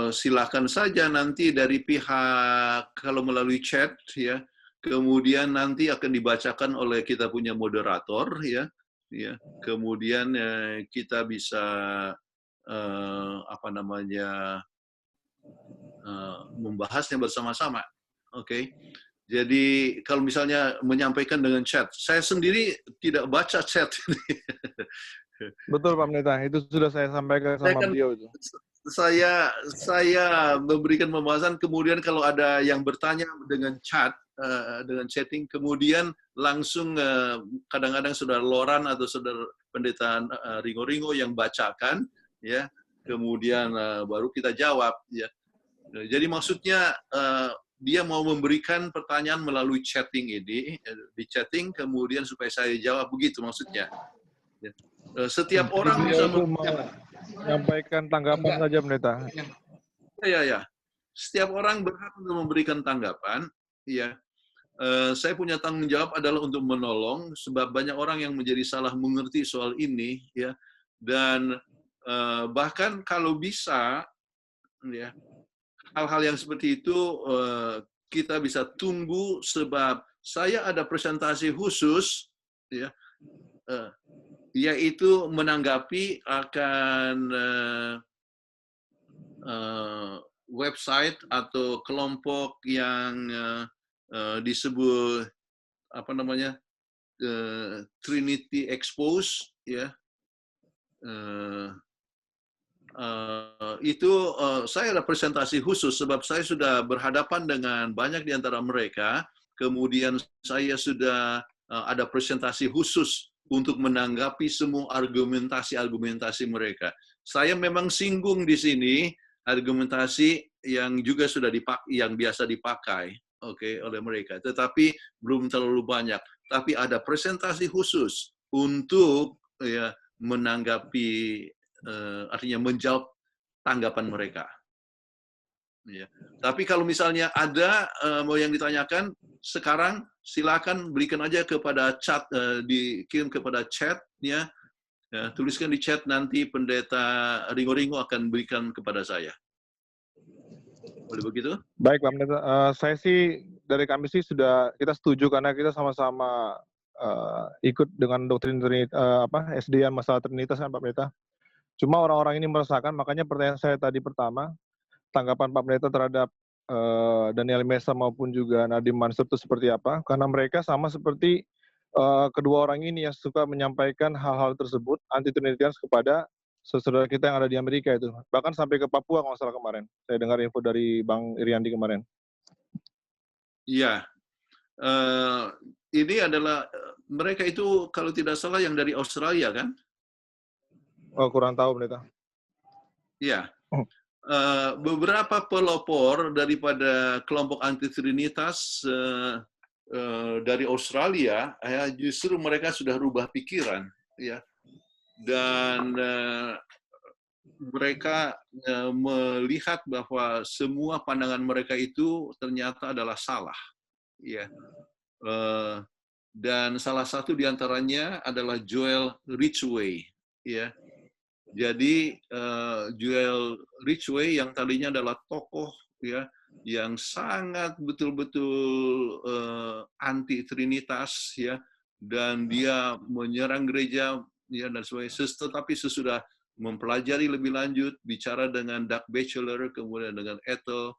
silakan saja nanti dari pihak kalau melalui chat ya. Kemudian nanti akan dibacakan oleh kita punya moderator ya. Kemudian kita bisa apa namanya membahasnya bersama-sama. Oke. Jadi kalau misalnya menyampaikan dengan chat, saya sendiri tidak baca chat. Betul Pak Pendeta, itu sudah saya sampaikan Saya sama kan beliau itu. saya memberikan pembahasan, kemudian kalau ada yang bertanya dengan chat, dengan chatting, kemudian langsung kadang-kadang saudara Loran atau saudara pendeta Ringo-Ringo yang bacakan, ya, kemudian baru kita jawab, ya. Jadi maksudnya dia mau memberikan pertanyaan melalui chatting ini, di chatting, kemudian supaya saya jawab, begitu maksudnya. Ya. Setiap orang bisa menyampaikan tanggapan saja, Pendeta. Ya. Setiap orang berhak untuk memberikan tanggapan. Ya, saya punya tanggung jawab adalah untuk menolong, sebab banyak orang yang menjadi salah mengerti soal ini, ya. Dan bahkan kalau bisa, ya, hal-hal yang seperti itu kita bisa tunggu, sebab saya ada presentasi khusus, ya. Yaitu menanggapi akan website atau kelompok yang disebut apa namanya Trinity Expose, ya. Itu saya ada presentasi khusus sebab saya sudah berhadapan dengan banyak di antara mereka. Kemudian saya sudah ada presentasi khusus untuk menanggapi semua argumentasi mereka. Saya memang singgung di sini argumentasi yang juga sudah yang biasa dipakai, oleh mereka. Tetapi belum terlalu banyak. Tapi ada presentasi khusus untuk ya menanggapi, artinya menjawab tanggapan mereka. Ya. Tapi kalau misalnya ada mau yang ditanyakan sekarang, silakan berikan aja kepada chat, dikirim kepada chatnya, ya, tuliskan di chat, nanti pendeta Ringo-Ringo akan berikan kepada saya. Boleh begitu? Baik Pak Pendeta, saya sih dari kami sih sudah kita setuju karena kita sama-sama ikut dengan doktrin SDN masalah Trinitas kan Pak Pendeta. Cuma orang-orang ini merasakan, makanya pertanyaan saya tadi pertama, tanggapan Pak Pendeta terhadap Daniel Mesa maupun juga Nadim Mansur itu seperti apa? Karena mereka sama seperti kedua orang ini yang suka menyampaikan hal-hal tersebut anti-Trinitarians kepada saudara kita yang ada di Amerika itu. Bahkan sampai ke Papua kalau salah kemarin. Saya dengar info dari Bang Iriandi kemarin. Iya. Ini adalah mereka itu kalau tidak salah yang dari Australia kan? Oh, kurang tahu Pendeta. Iya. Beberapa pelopor daripada kelompok anti-Trinitas dari Australia, ya, justru mereka sudah rubah pikiran, ya, dan mereka melihat bahwa semua pandangan mereka itu ternyata adalah salah, ya. Dan salah satu diantaranya adalah Joel Ridgway, ya. Jadi Joel Ridgway yang tadinya adalah tokoh, ya, yang sangat betul-betul anti Trinitas, ya, dan dia menyerang gereja, ya, dan sebagainya. Tetapi sesudah mempelajari lebih lanjut, bicara dengan Doug Batchelor, kemudian dengan Ethel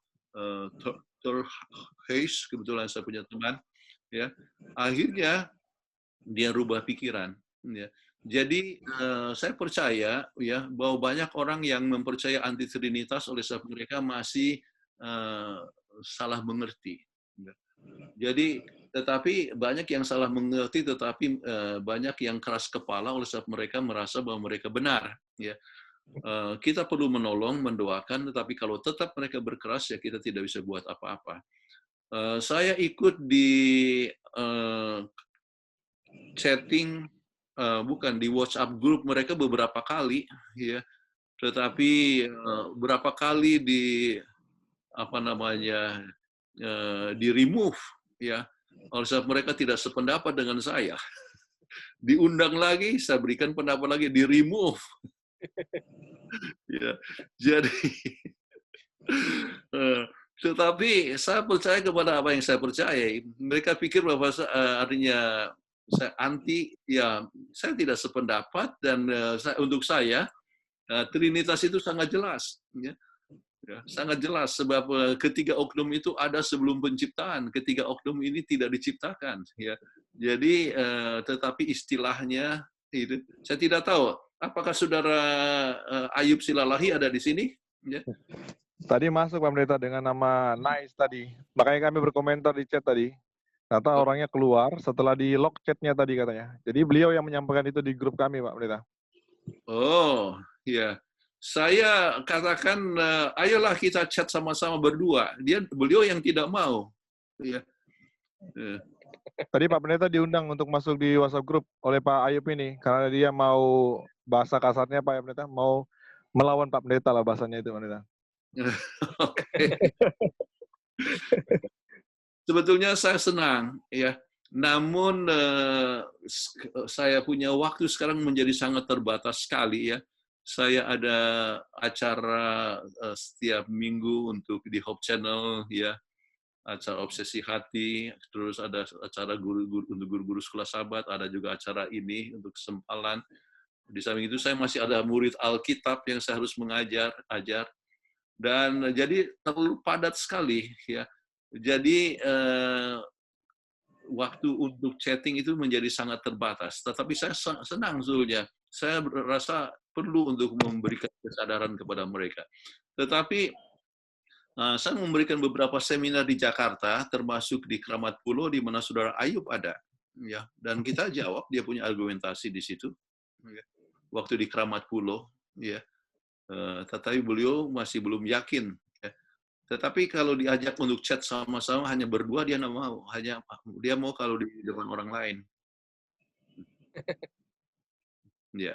Hayes, kebetulan saya punya teman, ya, akhirnya dia rubah pikiran, ya. Jadi saya percaya, ya, bahwa banyak orang yang mempercaya anti Trinitas oleh sebab mereka masih salah mengerti. Jadi tetapi banyak yang salah mengerti, tetapi banyak yang keras kepala oleh sebab mereka merasa bahwa mereka benar, ya. Kita perlu menolong, mendoakan, tetapi kalau tetap mereka berkeras, ya kita tidak bisa buat apa-apa. Saya ikut di chatting, bukan di WhatsApp grup mereka beberapa kali, ya, tetapi berapa kali di di remove, ya, oleh sebab mereka tidak sependapat dengan saya. Diundang lagi, saya berikan pendapat lagi, di remove. Ya, jadi tetapi saya percaya kepada apa yang saya percaya. Mereka pikir bahwa artinya saya anti, ya saya tidak sependapat dan untuk saya Trinitas itu sangat jelas, ya. Ya, sangat jelas sebab ketiga oknum itu ada sebelum penciptaan. Ketiga oknum ini tidak diciptakan, ya. Jadi tetapi istilahnya itu saya tidak tahu apakah saudara Ayub Silalahi ada di sini, ya. Tadi masuk Pak Pendeta dengan nama Nice tadi. Makanya kami berkomentar di chat tadi. Ternyata orangnya keluar setelah di lock chatnya tadi katanya. Jadi beliau yang menyampaikan itu di grup kami Pak Pendeta. Oh, ya. Saya katakan, ayolah kita chat sama-sama berdua. Beliau yang tidak mau. Ya. Tadi Pak Pendeta diundang untuk masuk di WhatsApp grup oleh Pak Ayub ini. Karena dia mau, bahasa kasarnya Pak Pendeta, mau melawan Pak Pendeta lah bahasanya itu Pak Pendeta. Oke. Sebetulnya saya senang, ya. Namun saya punya waktu sekarang menjadi sangat terbatas sekali, ya. Saya ada acara setiap minggu untuk di Hope Channel, ya, acara obsesi hati, terus ada acara guru-guru untuk guru-guru sekolah sahabat, ada juga acara ini untuk kesempalan. Di samping itu saya masih ada murid Alkitab yang saya harus ajar, dan jadi terlalu padat sekali, ya. Jadi waktu untuk chatting itu menjadi sangat terbatas. Tetapi saya senang sebetulnya. Saya merasa perlu untuk memberikan kesadaran kepada mereka. Tetapi saya memberikan beberapa seminar di Jakarta, termasuk di Kramat Pulo, di mana saudara Ayub ada, ya. Dan kita jawab, dia punya argumentasi di situ. Ya. Waktu di Kramat Pulo, ya. Tetapi beliau masih belum yakin. Ya. Tetapi kalau diajak untuk chat sama-sama hanya berdua, dia nggak mau. Hanya dia mau kalau di depan orang lain. Ya.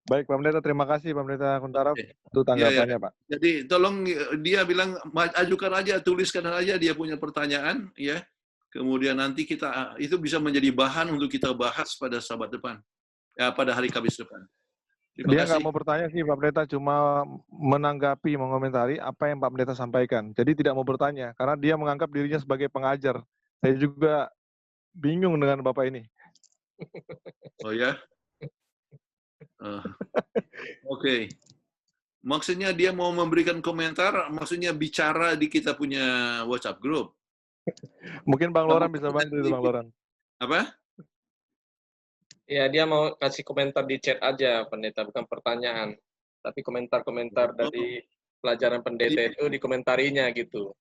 Baik Pak Pendeta, terima kasih Pak Pendeta Kuntara untuk tanggapannya Pak. Jadi tolong, dia bilang ajukan aja, tuliskan aja dia punya pertanyaan, ya. Kemudian nanti kita itu bisa menjadi bahan untuk kita bahas pada Sabat depan, ya, pada hari Kamis depan. Dia nggak mau bertanya sih Pak Pendeta, cuma menanggapi, mengomentari apa yang Pak Pendeta sampaikan. Jadi tidak mau bertanya, karena dia menganggap dirinya sebagai pengajar. Saya juga bingung dengan Bapak ini. Oh ya? Oke. Maksudnya dia mau memberikan komentar, maksudnya bicara di kita punya WhatsApp group. Mungkin Bang Loran bisa bantu itu Bang Loran. Apa? Ya, dia mau kasih komentar di chat aja, Pendeta, bukan pertanyaan. Tapi komentar-komentar dari pelajaran Pendeta itu dikomentarinya gitu.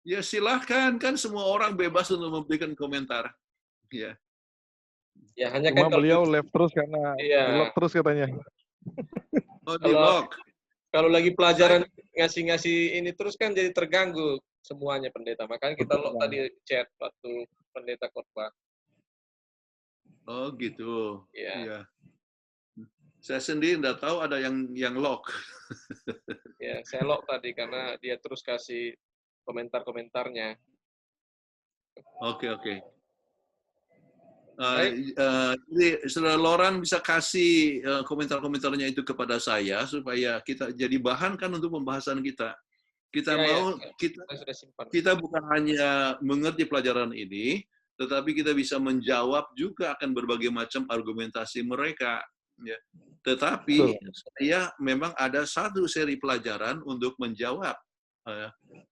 Ya silahkan, kan semua orang bebas untuk memberikan komentar. Ya. Ya hanya cuma kan beliau left terus karena di-lock terus katanya. Oh, di-lock. Kalau lagi pelajaran ngasih-ngasih ini terus kan jadi terganggu semuanya Pendeta. Makanya kita lock tadi chat waktu Pendeta khotbah. Oh gitu. Iya. Ya. Saya sendiri nggak tahu ada yang lock. Ya, saya lock tadi karena dia terus kasih komentar-komentarnya. Oke. Jadi Saudara Loran bisa kasih komentar-komentarnya itu kepada saya supaya kita jadi bahan kan untuk pembahasan kita. Kita bukan hanya mengerti pelajaran ini, tetapi kita bisa menjawab juga akan berbagai macam argumentasi mereka. Ya. Tetapi saya memang ada satu seri pelajaran untuk menjawab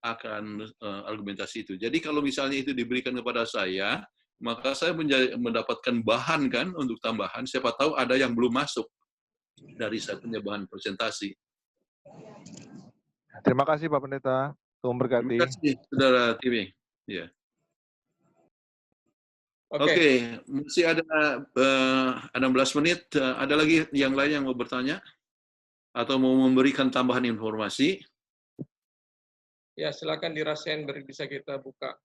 akan argumentasi itu. Jadi kalau misalnya itu diberikan kepada saya, maka saya mendapatkan bahan kan untuk tambahan. Siapa tahu ada yang belum masuk dari saya punya bahan presentasi. Terima kasih Pak Pendeta. Tuhan berkati. Terima kasih Saudara Timi. Ya. Oke, masih ada 16 menit. Ada lagi yang lain yang mau bertanya? Atau mau memberikan tambahan informasi? Ya, silakan dirasain, bisa kita buka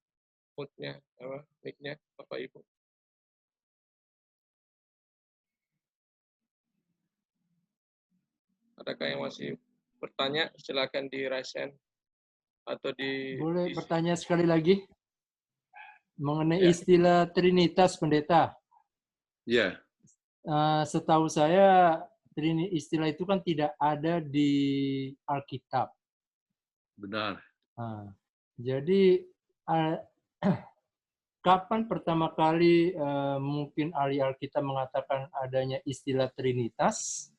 mic-nya, Bapak Ibu. Adakah yang masih bertanya? Silakan dirasain atau di. Boleh bertanya sekali lagi? Mengenai istilah Trinitas, Pendeta. Ya. Setahu saya istilah itu kan tidak ada di Alkitab. Benar. Jadi kapan pertama kali mungkin ahli Alkitab mengatakan adanya istilah Trinitas?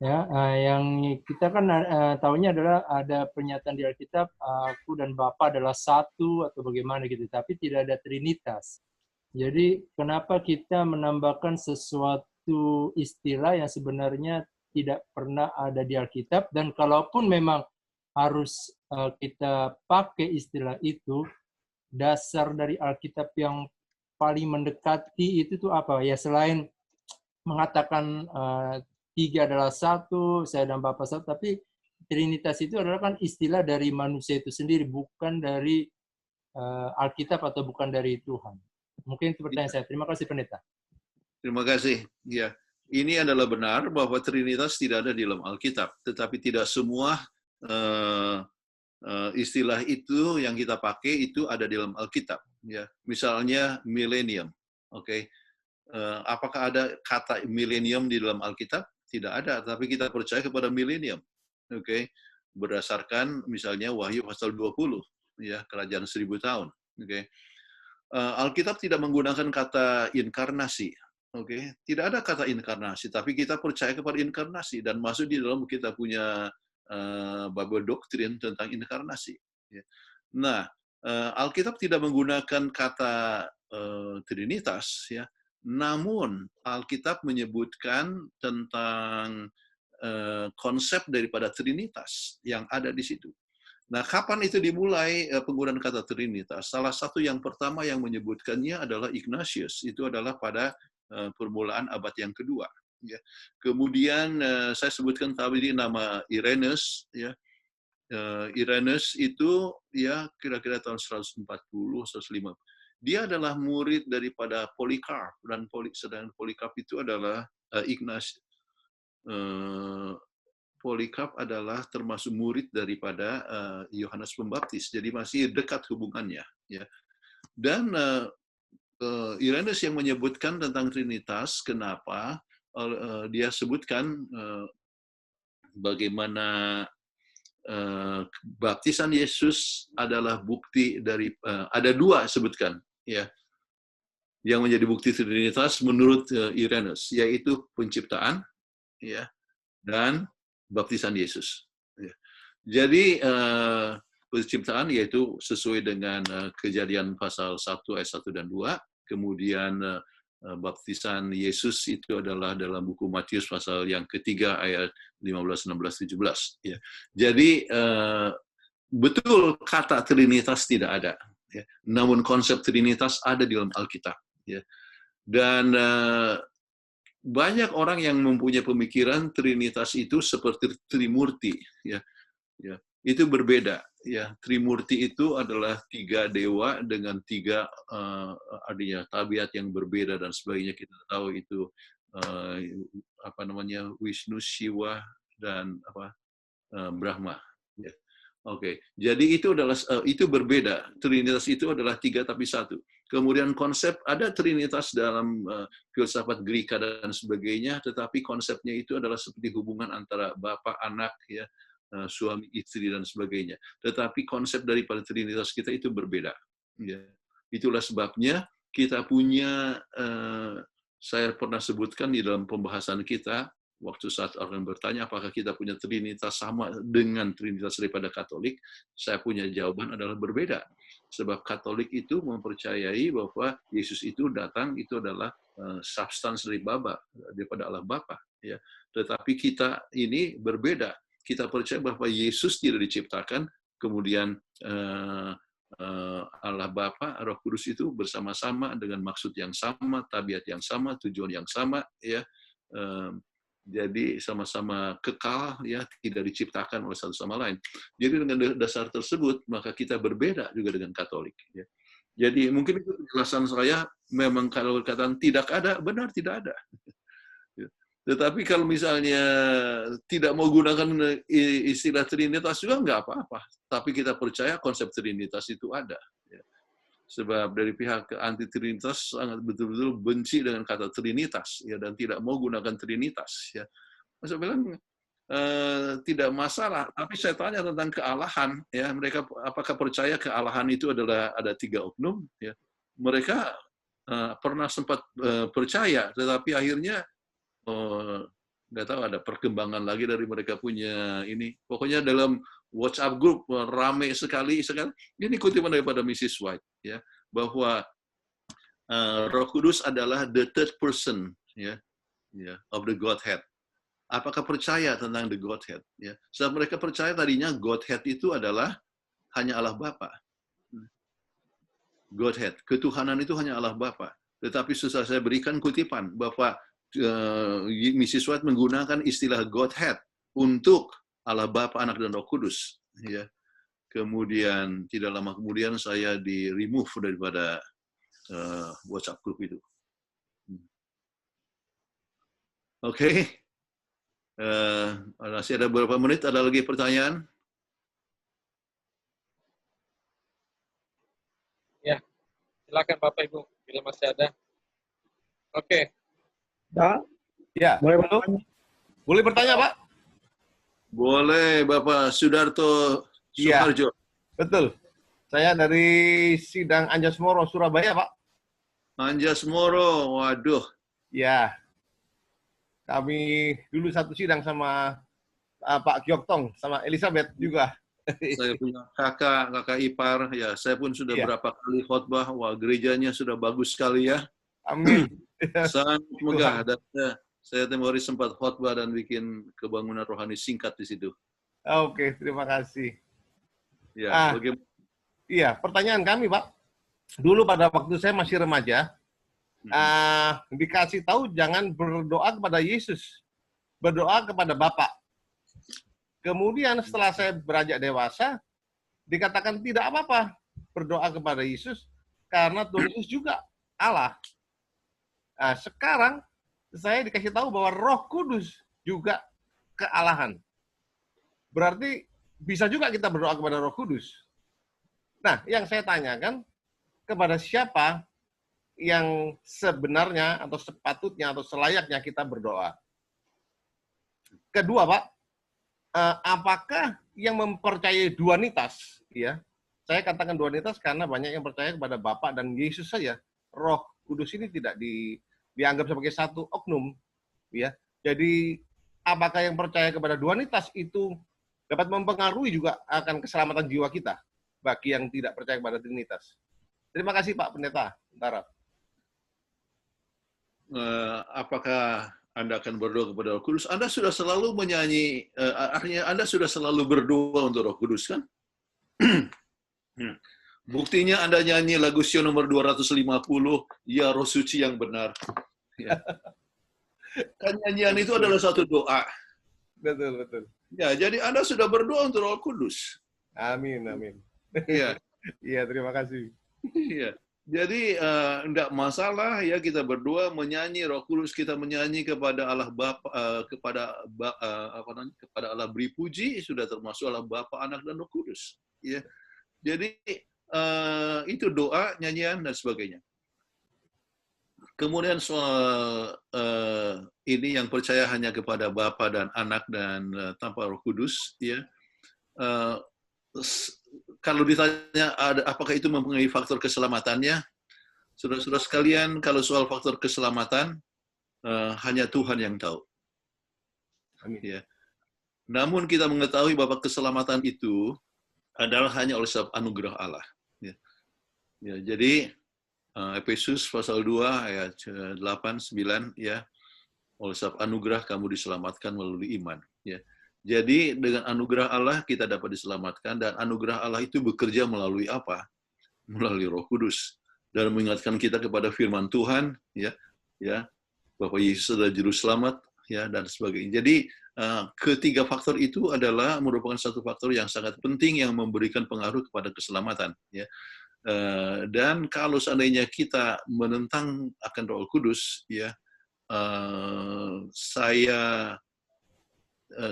Ya, yang kita kan tahunya adalah ada pernyataan di Alkitab, aku dan Bapa adalah satu atau bagaimana gitu, tapi tidak ada Trinitas. Jadi kenapa kita menambahkan sesuatu istilah yang sebenarnya tidak pernah ada di Alkitab, dan kalaupun memang harus kita pakai istilah itu, dasar dari Alkitab yang paling mendekati itu tuh apa? Ya selain mengatakan tiga adalah satu, saya dan Bapa satu, tapi Trinitas itu adalah kan istilah dari manusia itu sendiri, bukan dari Alkitab atau bukan dari Tuhan. Mungkin itu pertanyaan saya. Terima kasih, Pendeta. Terima kasih. Ya, ini adalah benar bahwa Trinitas tidak ada di dalam Alkitab, tetapi tidak semua istilah itu yang kita pakai itu ada di dalam Alkitab. Ya, misalnya millennium. Oke. Apakah ada kata millennium di dalam Alkitab? Tidak ada, tapi kita percaya kepada millennium. Oke. Berdasarkan misalnya Wahyu pasal 20, ya, kerajaan 1000 tahun. Oke. Alkitab tidak menggunakan kata inkarnasi. Oke. Tidak ada kata inkarnasi, tapi kita percaya kepada inkarnasi dan masuk di dalam kita punya Bible doktrin tentang inkarnasi. Nah, Alkitab tidak menggunakan kata Trinitas, ya. Namun Alkitab menyebutkan tentang konsep daripada Trinitas yang ada di situ. Nah, kapan itu dimulai penggunaan kata Trinitas? Salah satu yang pertama yang menyebutkannya adalah Ignatius. Itu adalah pada permulaan abad yang kedua. Ya. Kemudian saya sebutkan tadi nama Irenaeus. Ya. Irenaeus itu ya kira-kira tahun 140, 150. Dia adalah murid daripada Polycarp, dan sedangkan Polycarp itu adalah Ignatius. Polycarp adalah termasuk murid daripada Yohanes Pembaptis, jadi masih dekat hubungannya. Ya. Dan Irenaeus yang menyebutkan tentang Trinitas, kenapa dia sebutkan bagaimana baptisan Yesus adalah bukti dari ada dua sebutkan, ya, yang menjadi bukti Trinitas menurut Irenaeus, yaitu penciptaan, ya, dan baptisan Yesus. Ya. Jadi penciptaan yaitu sesuai dengan Kejadian pasal 1 ayat 1 dan 2, kemudian baptisan Yesus itu adalah dalam buku Matius pasal yang ketiga ayat 15, 16, 17. Ya. Jadi betul kata Trinitas tidak ada, ya. Namun konsep Trinitas ada di dalam Alkitab. Ya. Dan banyak orang yang mempunyai pemikiran Trinitas itu seperti Trimurti. Ya. Ya. Itu berbeda. Ya, Trimurti itu adalah tiga dewa dengan tiga artinya tabiat yang berbeda dan sebagainya. Kita tahu itu apa namanya, Wisnu, Shiva, dan Brahma. Ya. Oke, jadi itu adalah itu berbeda. Trinitas itu adalah tiga tapi satu. Kemudian konsep ada Trinitas dalam filsafat Greka dan sebagainya, tetapi konsepnya itu adalah seperti hubungan antara Bapa, Anak, ya, suami, istri, dan sebagainya. Tetapi konsep daripada Trinitas kita itu berbeda. Ya. Itulah sebabnya kita punya, saya pernah sebutkan di dalam pembahasan kita, waktu saat orang bertanya apakah kita punya Trinitas sama dengan Trinitas daripada Katolik, saya punya jawaban adalah berbeda. Sebab Katolik itu mempercayai bahwa Yesus itu datang, itu adalah substans dari Bapa, daripada Allah Bapa. Ya. Tetapi kita ini berbeda. Kita percaya bahwa Yesus tidak diciptakan, kemudian Allah Bapa, Roh Kudus itu bersama-sama dengan maksud yang sama, tabiat yang sama, tujuan yang sama, ya. Jadi sama-sama kekal, ya, tidak diciptakan oleh satu sama lain. Jadi dengan dasar tersebut maka kita berbeda juga dengan Katolik. Ya. Jadi mungkin itu penjelasan saya. Memang kalau dikatakan tidak ada, benar tidak ada. Tetapi kalau misalnya tidak mau gunakan istilah Trinitas juga nggak apa-apa. Tapi kita percaya konsep Trinitas itu ada. Sebab dari pihak anti Trinitas sangat betul-betul benci dengan kata Trinitas, ya, dan tidak mau gunakan Trinitas, ya. Saya bilang tidak masalah, tapi saya tanya tentang kealahan, ya, mereka apakah percaya kealahan itu adalah ada 3 oknum, ya. Mereka pernah sempat percaya, tetapi akhirnya nggak tahu ada perkembangan lagi dari mereka punya ini. Pokoknya dalam WhatsApp group rame sekali. Ini kutipan daripada Mrs. White, ya, bahwa Roh Kudus adalah the third person, ya, of the Godhead. Apakah percaya tentang the Godhead? Ya, sebab mereka percaya tadinya Godhead itu adalah hanya Allah Bapa. Godhead, ketuhanan itu hanya Allah Bapa. Tetapi susah saya berikan kutipan bahwa Mrs. White menggunakan istilah Godhead untuk Allah Bapa, Anak, dan Roh Kudus. Ya. Kemudian tidak lama kemudian saya di-remove daripada WhatsApp group itu. Oke. Masih ada beberapa menit. Ada lagi pertanyaan? Ya, silakan Bapak Ibu bila masih ada. Oke. Ya, boleh bertanya, Pak? Boleh, Bapak Sudarto Suharjo. Betul. Saya dari Sidang Anjasmoro, Surabaya, Pak. Anjasmoro, waduh. Ya. Kami dulu satu sidang sama Pak Gyoktong, sama Elizabeth juga. Saya punya kakak ipar, ya. Saya pun sudah berapa kali khotbah. Wah, gerejanya sudah bagus sekali, ya. Amin. Sangat megah. Dan saya tempoh hari sempat khotbah dan bikin kebangunan rohani singkat di situ. Oke, terima kasih. Ya, bagaimana? Iya, pertanyaan kami, Pak. Dulu pada waktu saya masih remaja, dikasih tahu jangan berdoa kepada Yesus, berdoa kepada Bapa. Kemudian setelah saya beranjak dewasa, dikatakan tidak apa-apa berdoa kepada Yesus, karena Tuhan Yesus juga Allah. Nah, sekarang saya dikasih tahu bahwa Roh Kudus juga kealahan. Berarti bisa juga kita berdoa kepada Roh Kudus. Nah, yang saya tanyakan, kepada siapa yang sebenarnya atau sepatutnya atau selayaknya kita berdoa? Kedua, Pak, apakah yang mempercayai duanitas, ya? Saya katakan duanitas karena banyak yang percaya kepada Bapa dan Yesus saja. Roh Kudus ini tidak dianggap sebagai satu oknum, ya. Jadi apakah yang percaya kepada duanitas itu dapat mempengaruhi juga akan keselamatan jiwa kita bagi yang tidak percaya kepada Trinitas? Terima kasih Pak Pendeta. Bentar. Apakah Anda akan berdoa kepada Roh Kudus? Anda sudah selalu menyanyi, artinya Anda sudah selalu berdoa untuk Roh Kudus, kan? Buktinya Anda nyanyi lagu Sion nomor 250, Ya Roh Suci yang benar. Ya. Kan nyanyian itu adalah satu doa. Betul, betul. Ya, jadi Anda sudah berdoa untuk Roh Kudus. Amin, amin. Iya. Iya, terima kasih. Iya. Jadi enggak masalah ya kita berdoa menyanyi Roh Kudus, kita menyanyi kepada Allah Bapa, kepada Allah beri puji, sudah termasuk Allah Bapa, Anak, dan Roh Kudus. Ya. Jadi itu doa, nyanyian dan sebagainya. Kemudian soal ini yang percaya hanya kepada Bapa dan Anak dan tanpa Roh Kudus, ya. Kalau ditanya apakah itu mempengaruhi faktor keselamatannya, saudara-saudara sekalian, kalau soal faktor keselamatan hanya Tuhan yang tahu. Amin. Ya. Namun kita mengetahui bahwa keselamatan itu adalah hanya oleh sebab anugerah Allah. Ya. Ya, jadi Efesus pasal 2 ayat 8-9 ya, oleh sebab anugerah kamu diselamatkan melalui iman. Ya. Jadi dengan anugerah Allah kita dapat diselamatkan, dan anugerah Allah itu bekerja melalui apa? Melalui Roh Kudus, dan mengingatkan kita kepada firman Tuhan, ya, bahwa Yesus adalah juru selamat, ya, dan sebagainya. Jadi ketiga faktor itu adalah merupakan satu faktor yang sangat penting yang memberikan pengaruh kepada keselamatan, ya. Dan kalau seandainya kita menentang akan Roh Kudus, ya, saya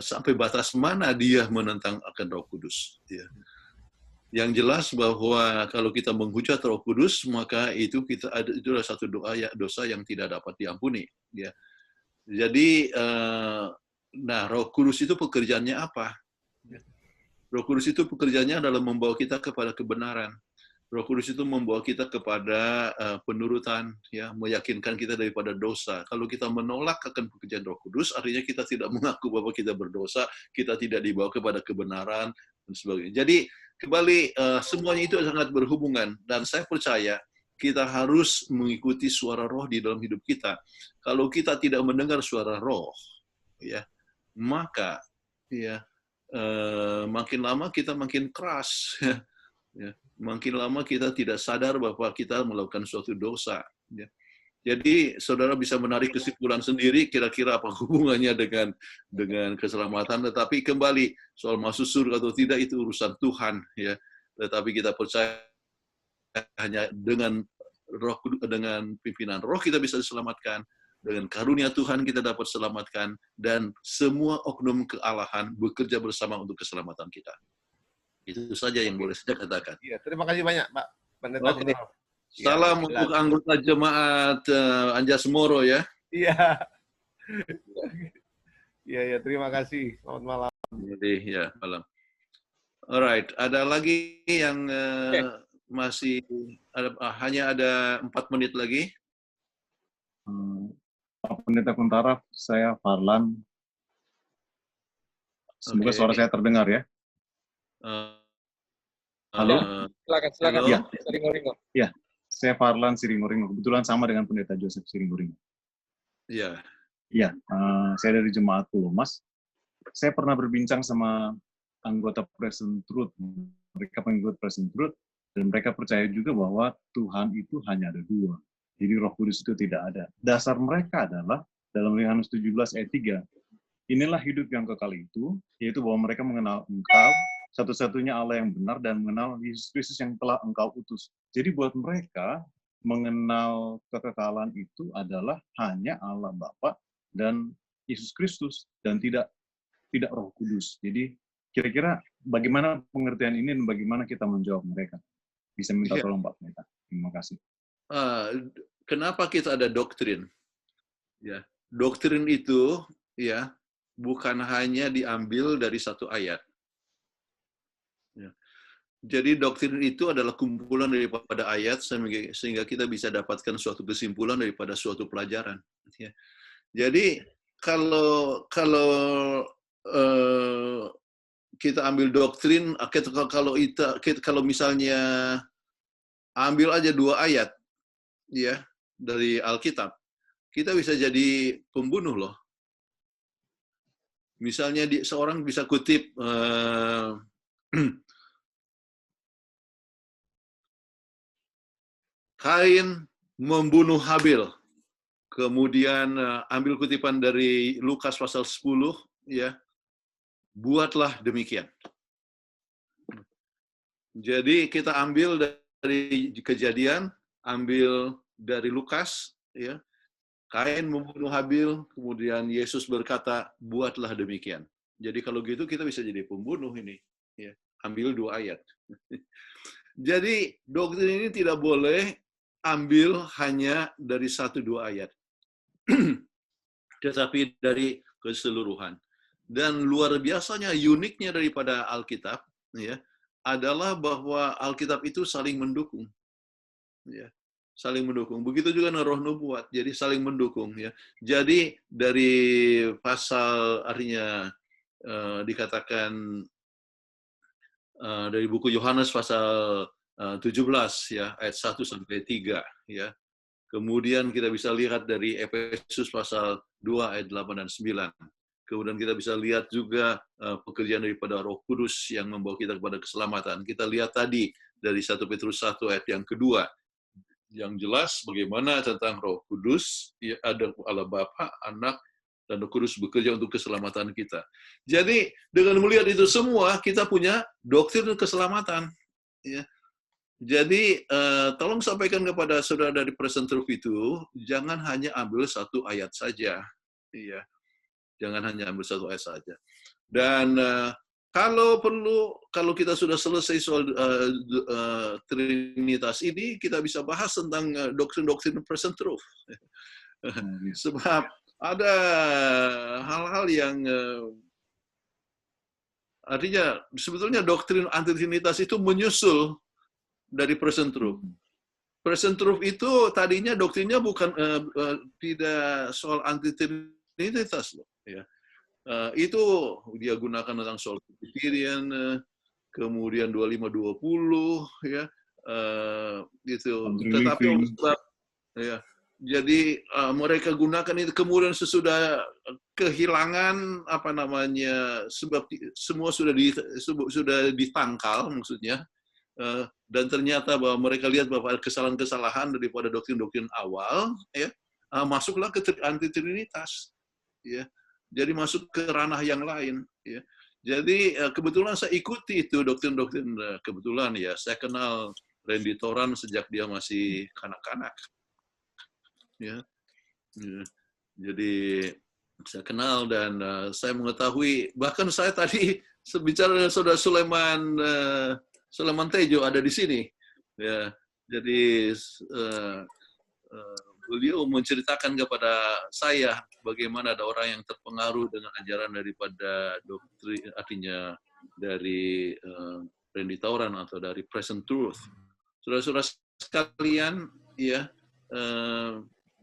sampai batas mana dia menentang akan Roh Kudus, ya. Yang jelas bahwa kalau kita menghujat Roh Kudus, maka itu adalah satu dosa yang tidak dapat diampuni. Ya. Jadi, nah Roh Kudus itu pekerjaannya apa? Roh Kudus itu pekerjaannya adalah membawa kita kepada kebenaran. Roh Kudus itu membawa kita kepada penurutan, ya, meyakinkan kita daripada dosa. Kalau kita menolak akan pekerjaan Roh Kudus, artinya kita tidak mengaku bahwa kita berdosa, kita tidak dibawa kepada kebenaran dan sebagainya. Jadi kembali semuanya itu sangat berhubungan, dan saya percaya kita harus mengikuti suara Roh di dalam hidup kita. Kalau kita tidak mendengar suara Roh, ya, maka ya makin lama kita makin keras. Ya, makin lama kita tidak sadar bahwa kita melakukan suatu dosa. Ya. Jadi saudara bisa menarik kesimpulan sendiri kira-kira apa hubungannya dengan keselamatan. Tetapi kembali soal masuk surga atau tidak itu urusan Tuhan. Ya. Tetapi kita percaya hanya dengan pimpinan Roh kita bisa diselamatkan. Dengan karunia Tuhan kita dapat selamatkan. Dan semua oknum kealahan bekerja bersama untuk keselamatan kita. Itu saja yang boleh saya katakan. Iya, terima kasih banyak, Pak Pendeta. Oke. Salam untuk anggota jemaat Anjas Moro ya. Iya. Iya, terima kasih. Selamat malam. Jadi ya, malam. Alright, ada lagi yang masih hanya ada 4 menit lagi. Pak Pendeta Kuntara, saya Farlan. Semoga suara saya terdengar ya. Halo? Silakan. Ya. Siringo-ringo. Ya, saya Farlan Siringo-ringo. Kebetulan sama dengan Pendeta Joseph Siringo-ringo. Iya. Iya, saya dari Jemaat Pulau Mas. Saya pernah berbincang sama anggota Present Truth. Mereka pengikut Present Truth, dan mereka percaya juga bahwa Tuhan itu hanya ada 2. Jadi Roh Kudus itu tidak ada. Dasar mereka adalah dalam Yohanes 17 ayat 3. Inilah hidup yang kekal itu, yaitu bahwa mereka mengenal Engkau, satu-satunya Allah yang benar, dan mengenal Yesus Kristus yang telah Engkau utus. Jadi buat mereka, mengenal kekekalan itu adalah hanya Allah Bapa dan Yesus Kristus, dan tidak Roh Kudus. Jadi kira-kira bagaimana pengertian ini dan bagaimana kita menjawab mereka? Bisa minta tolong Pak Pendeta. Terima kasih. Kenapa kita ada doktrin? Ya, doktrin itu ya bukan hanya diambil dari satu ayat. Ya. Jadi doktrin itu adalah kumpulan daripada ayat sehingga kita bisa dapatkan suatu kesimpulan daripada suatu pelajaran. Ya. Jadi kalau kita ambil doktrin, kalau misalnya ambil aja 2 ayat, ya, dari Alkitab, kita bisa jadi pembunuh loh. Misalnya seorang bisa kutip Kain membunuh Habil. Kemudian ambil kutipan dari Lukas pasal 10, ya. Buatlah demikian. Jadi kita ambil dari Kejadian, ambil dari Lukas, ya. Kain membunuh Habil, kemudian Yesus berkata, buatlah demikian. Jadi kalau gitu kita bisa jadi pembunuh ini. Ya. Ambil 2 ayat. Jadi doktrin ini tidak boleh ambil hanya dari 1-2 ayat. Tetapi dari keseluruhan. Dan luar biasanya, uniknya daripada Alkitab, ya, adalah bahwa Alkitab itu saling mendukung. Ya. Saling mendukung. Begitu juga dengan roh nubuat. Jadi saling mendukung. Ya. Jadi dari pasal artinya dikatakan dari buku Yohanes pasal 17 ya ayat 1 sampai 3 ya. Kemudian kita bisa lihat dari Efesus pasal 2 ayat 8 dan 9. Kemudian kita bisa lihat juga pekerjaan daripada Roh Kudus yang membawa kita kepada keselamatan. Kita lihat tadi dari 1 Petrus 1 ayat yang kedua. Yang jelas bagaimana tentang Roh Kudus, ya, ada Allah Bapa, Anak, dan Roh Kudus bekerja untuk keselamatan kita. Jadi dengan melihat itu semua, kita punya doktrin keselamatan. Ya. Jadi tolong sampaikan kepada saudara dari Present Truth itu, jangan hanya ambil 1 ayat saja. Ya. Jangan hanya ambil 1 ayat saja. Dan kalau perlu, kalau kita sudah selesai soal Trinitas ini, kita bisa bahas tentang doktrin-doktrin present truth. Sebab ada hal-hal yang artinya sebetulnya doktrin anti-Trinitas itu menyusul dari present truth. Present truth itu tadinya doktrinnya bukan tidak soal anti-Trinitas loh, ya. Itu dia gunakan tentang soal Presbyterian, kemudian 25-20, ya, gitu. Tetapi ya, jadi mereka gunakan itu, kemudian sesudah kehilangan apa namanya, sebab semua sudah ditangkal maksudnya, dan ternyata bahwa mereka lihat bahwa ada kesalahan-kesalahan daripada doktrin-doktrin awal, ya, masuklah ke anti-Trinitas, ya. Jadi masuk ke ranah yang lain, ya. Jadi kebetulan saya ikuti itu doktrin-doktrin, kebetulan ya, saya kenal Randy Toran sejak dia masih kanak-kanak, ya. Jadi saya kenal dan saya mengetahui, bahkan saya tadi bicara dengan saudara Sulaiman Tejo ada di sini, ya. Jadi beliau menceritakan kepada saya bagaimana ada orang yang terpengaruh dengan ajaran daripada doktrin, artinya dari Randy Tauran atau dari present truth. Saudara-saudara sekalian, ya,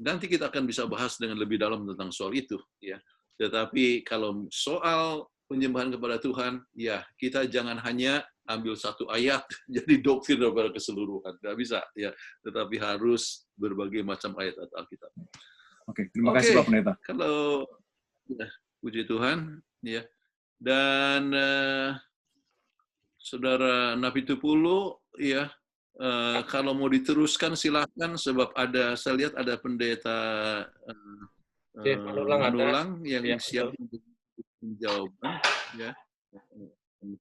nanti kita akan bisa bahas dengan lebih dalam tentang soal itu, ya. Tetapi kalau soal penyembahan kepada Tuhan, ya, kita jangan hanya ambil satu ayat jadi doktrin daripada keseluruhan, nggak bisa, ya. Tetapi harus berbagai macam ayat Alkitab. Oke, terima kasih Pak Pendeta. Kalau ya, puji Tuhan, ya. Dan Saudara Napi Tupulu, ya, kalau mau diteruskan silakan, sebab ada, saya lihat ada pendeta Manulang yang ya, siap untuk jawaban, ya.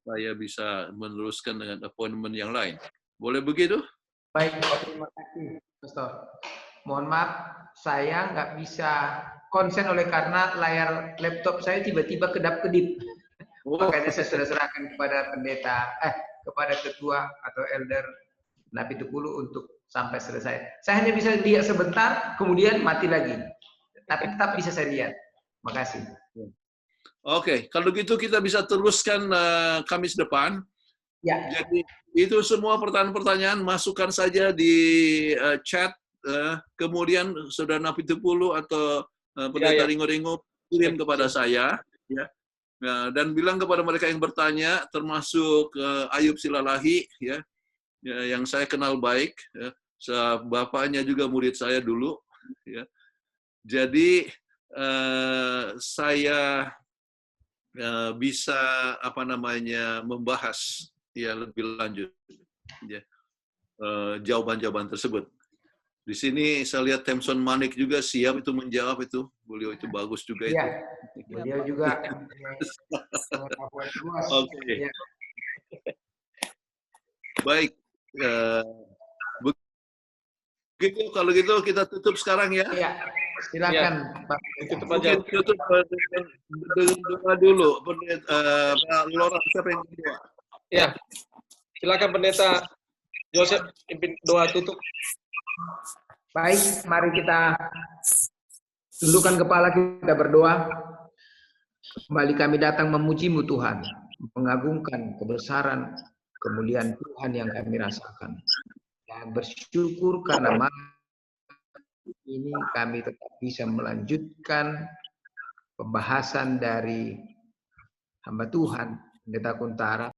Saya bisa meneruskan dengan appointment yang lain. Boleh begitu? Baik, terima kasih, Pastor. Mohon maaf, saya nggak bisa konsen oleh karena layar laptop saya tiba-tiba kedap-kedip. Makanya saya sudah serahkan kepada kepada ketua atau elder Napi Tupulu untuk sampai selesai. Saya hanya bisa lihat sebentar, kemudian mati lagi. Tapi tetap bisa saya lihat. Makasih. Oke, kalau gitu kita bisa teruskan Kamis depan. Ya. Jadi itu semua pertanyaan-pertanyaan masukkan saja di chat. Kemudian Saudara Napi Tupulu atau Pendeta Ringo-Ringo kirim kepada saya, ya. Dan bilang kepada mereka yang bertanya, termasuk Ayub Silalahi, ya, yang saya kenal baik, ya. Bapaknya juga murid saya dulu, ya. Jadi saya bisa apa namanya membahas ya lebih lanjut, ya, jawaban-jawaban tersebut. Di sini saya lihat Temson Manik juga siap itu menjawab itu. Beliau itu bagus juga itu. Ya, beliau juga. Oke. Baik. Begitu, kalau gitu kita tutup sekarang ya. Iya, silakan Pak. Tutup aja. Mungkin tutup dengan doa dulu. Lora, siapa yang kedua? Ya, silakan Pendeta Joseph pimpin doa tutup. Baik, mari kita tundukkan kepala, kita berdoa. Kembali kami datang memuji-Mu Tuhan, mengagungkan kebesaran, kemuliaan Tuhan yang kami rasakan. Dan bersyukur karena malam ini kami tetap bisa melanjutkan pembahasan dari hamba Tuhan, Pendeta Kuntara,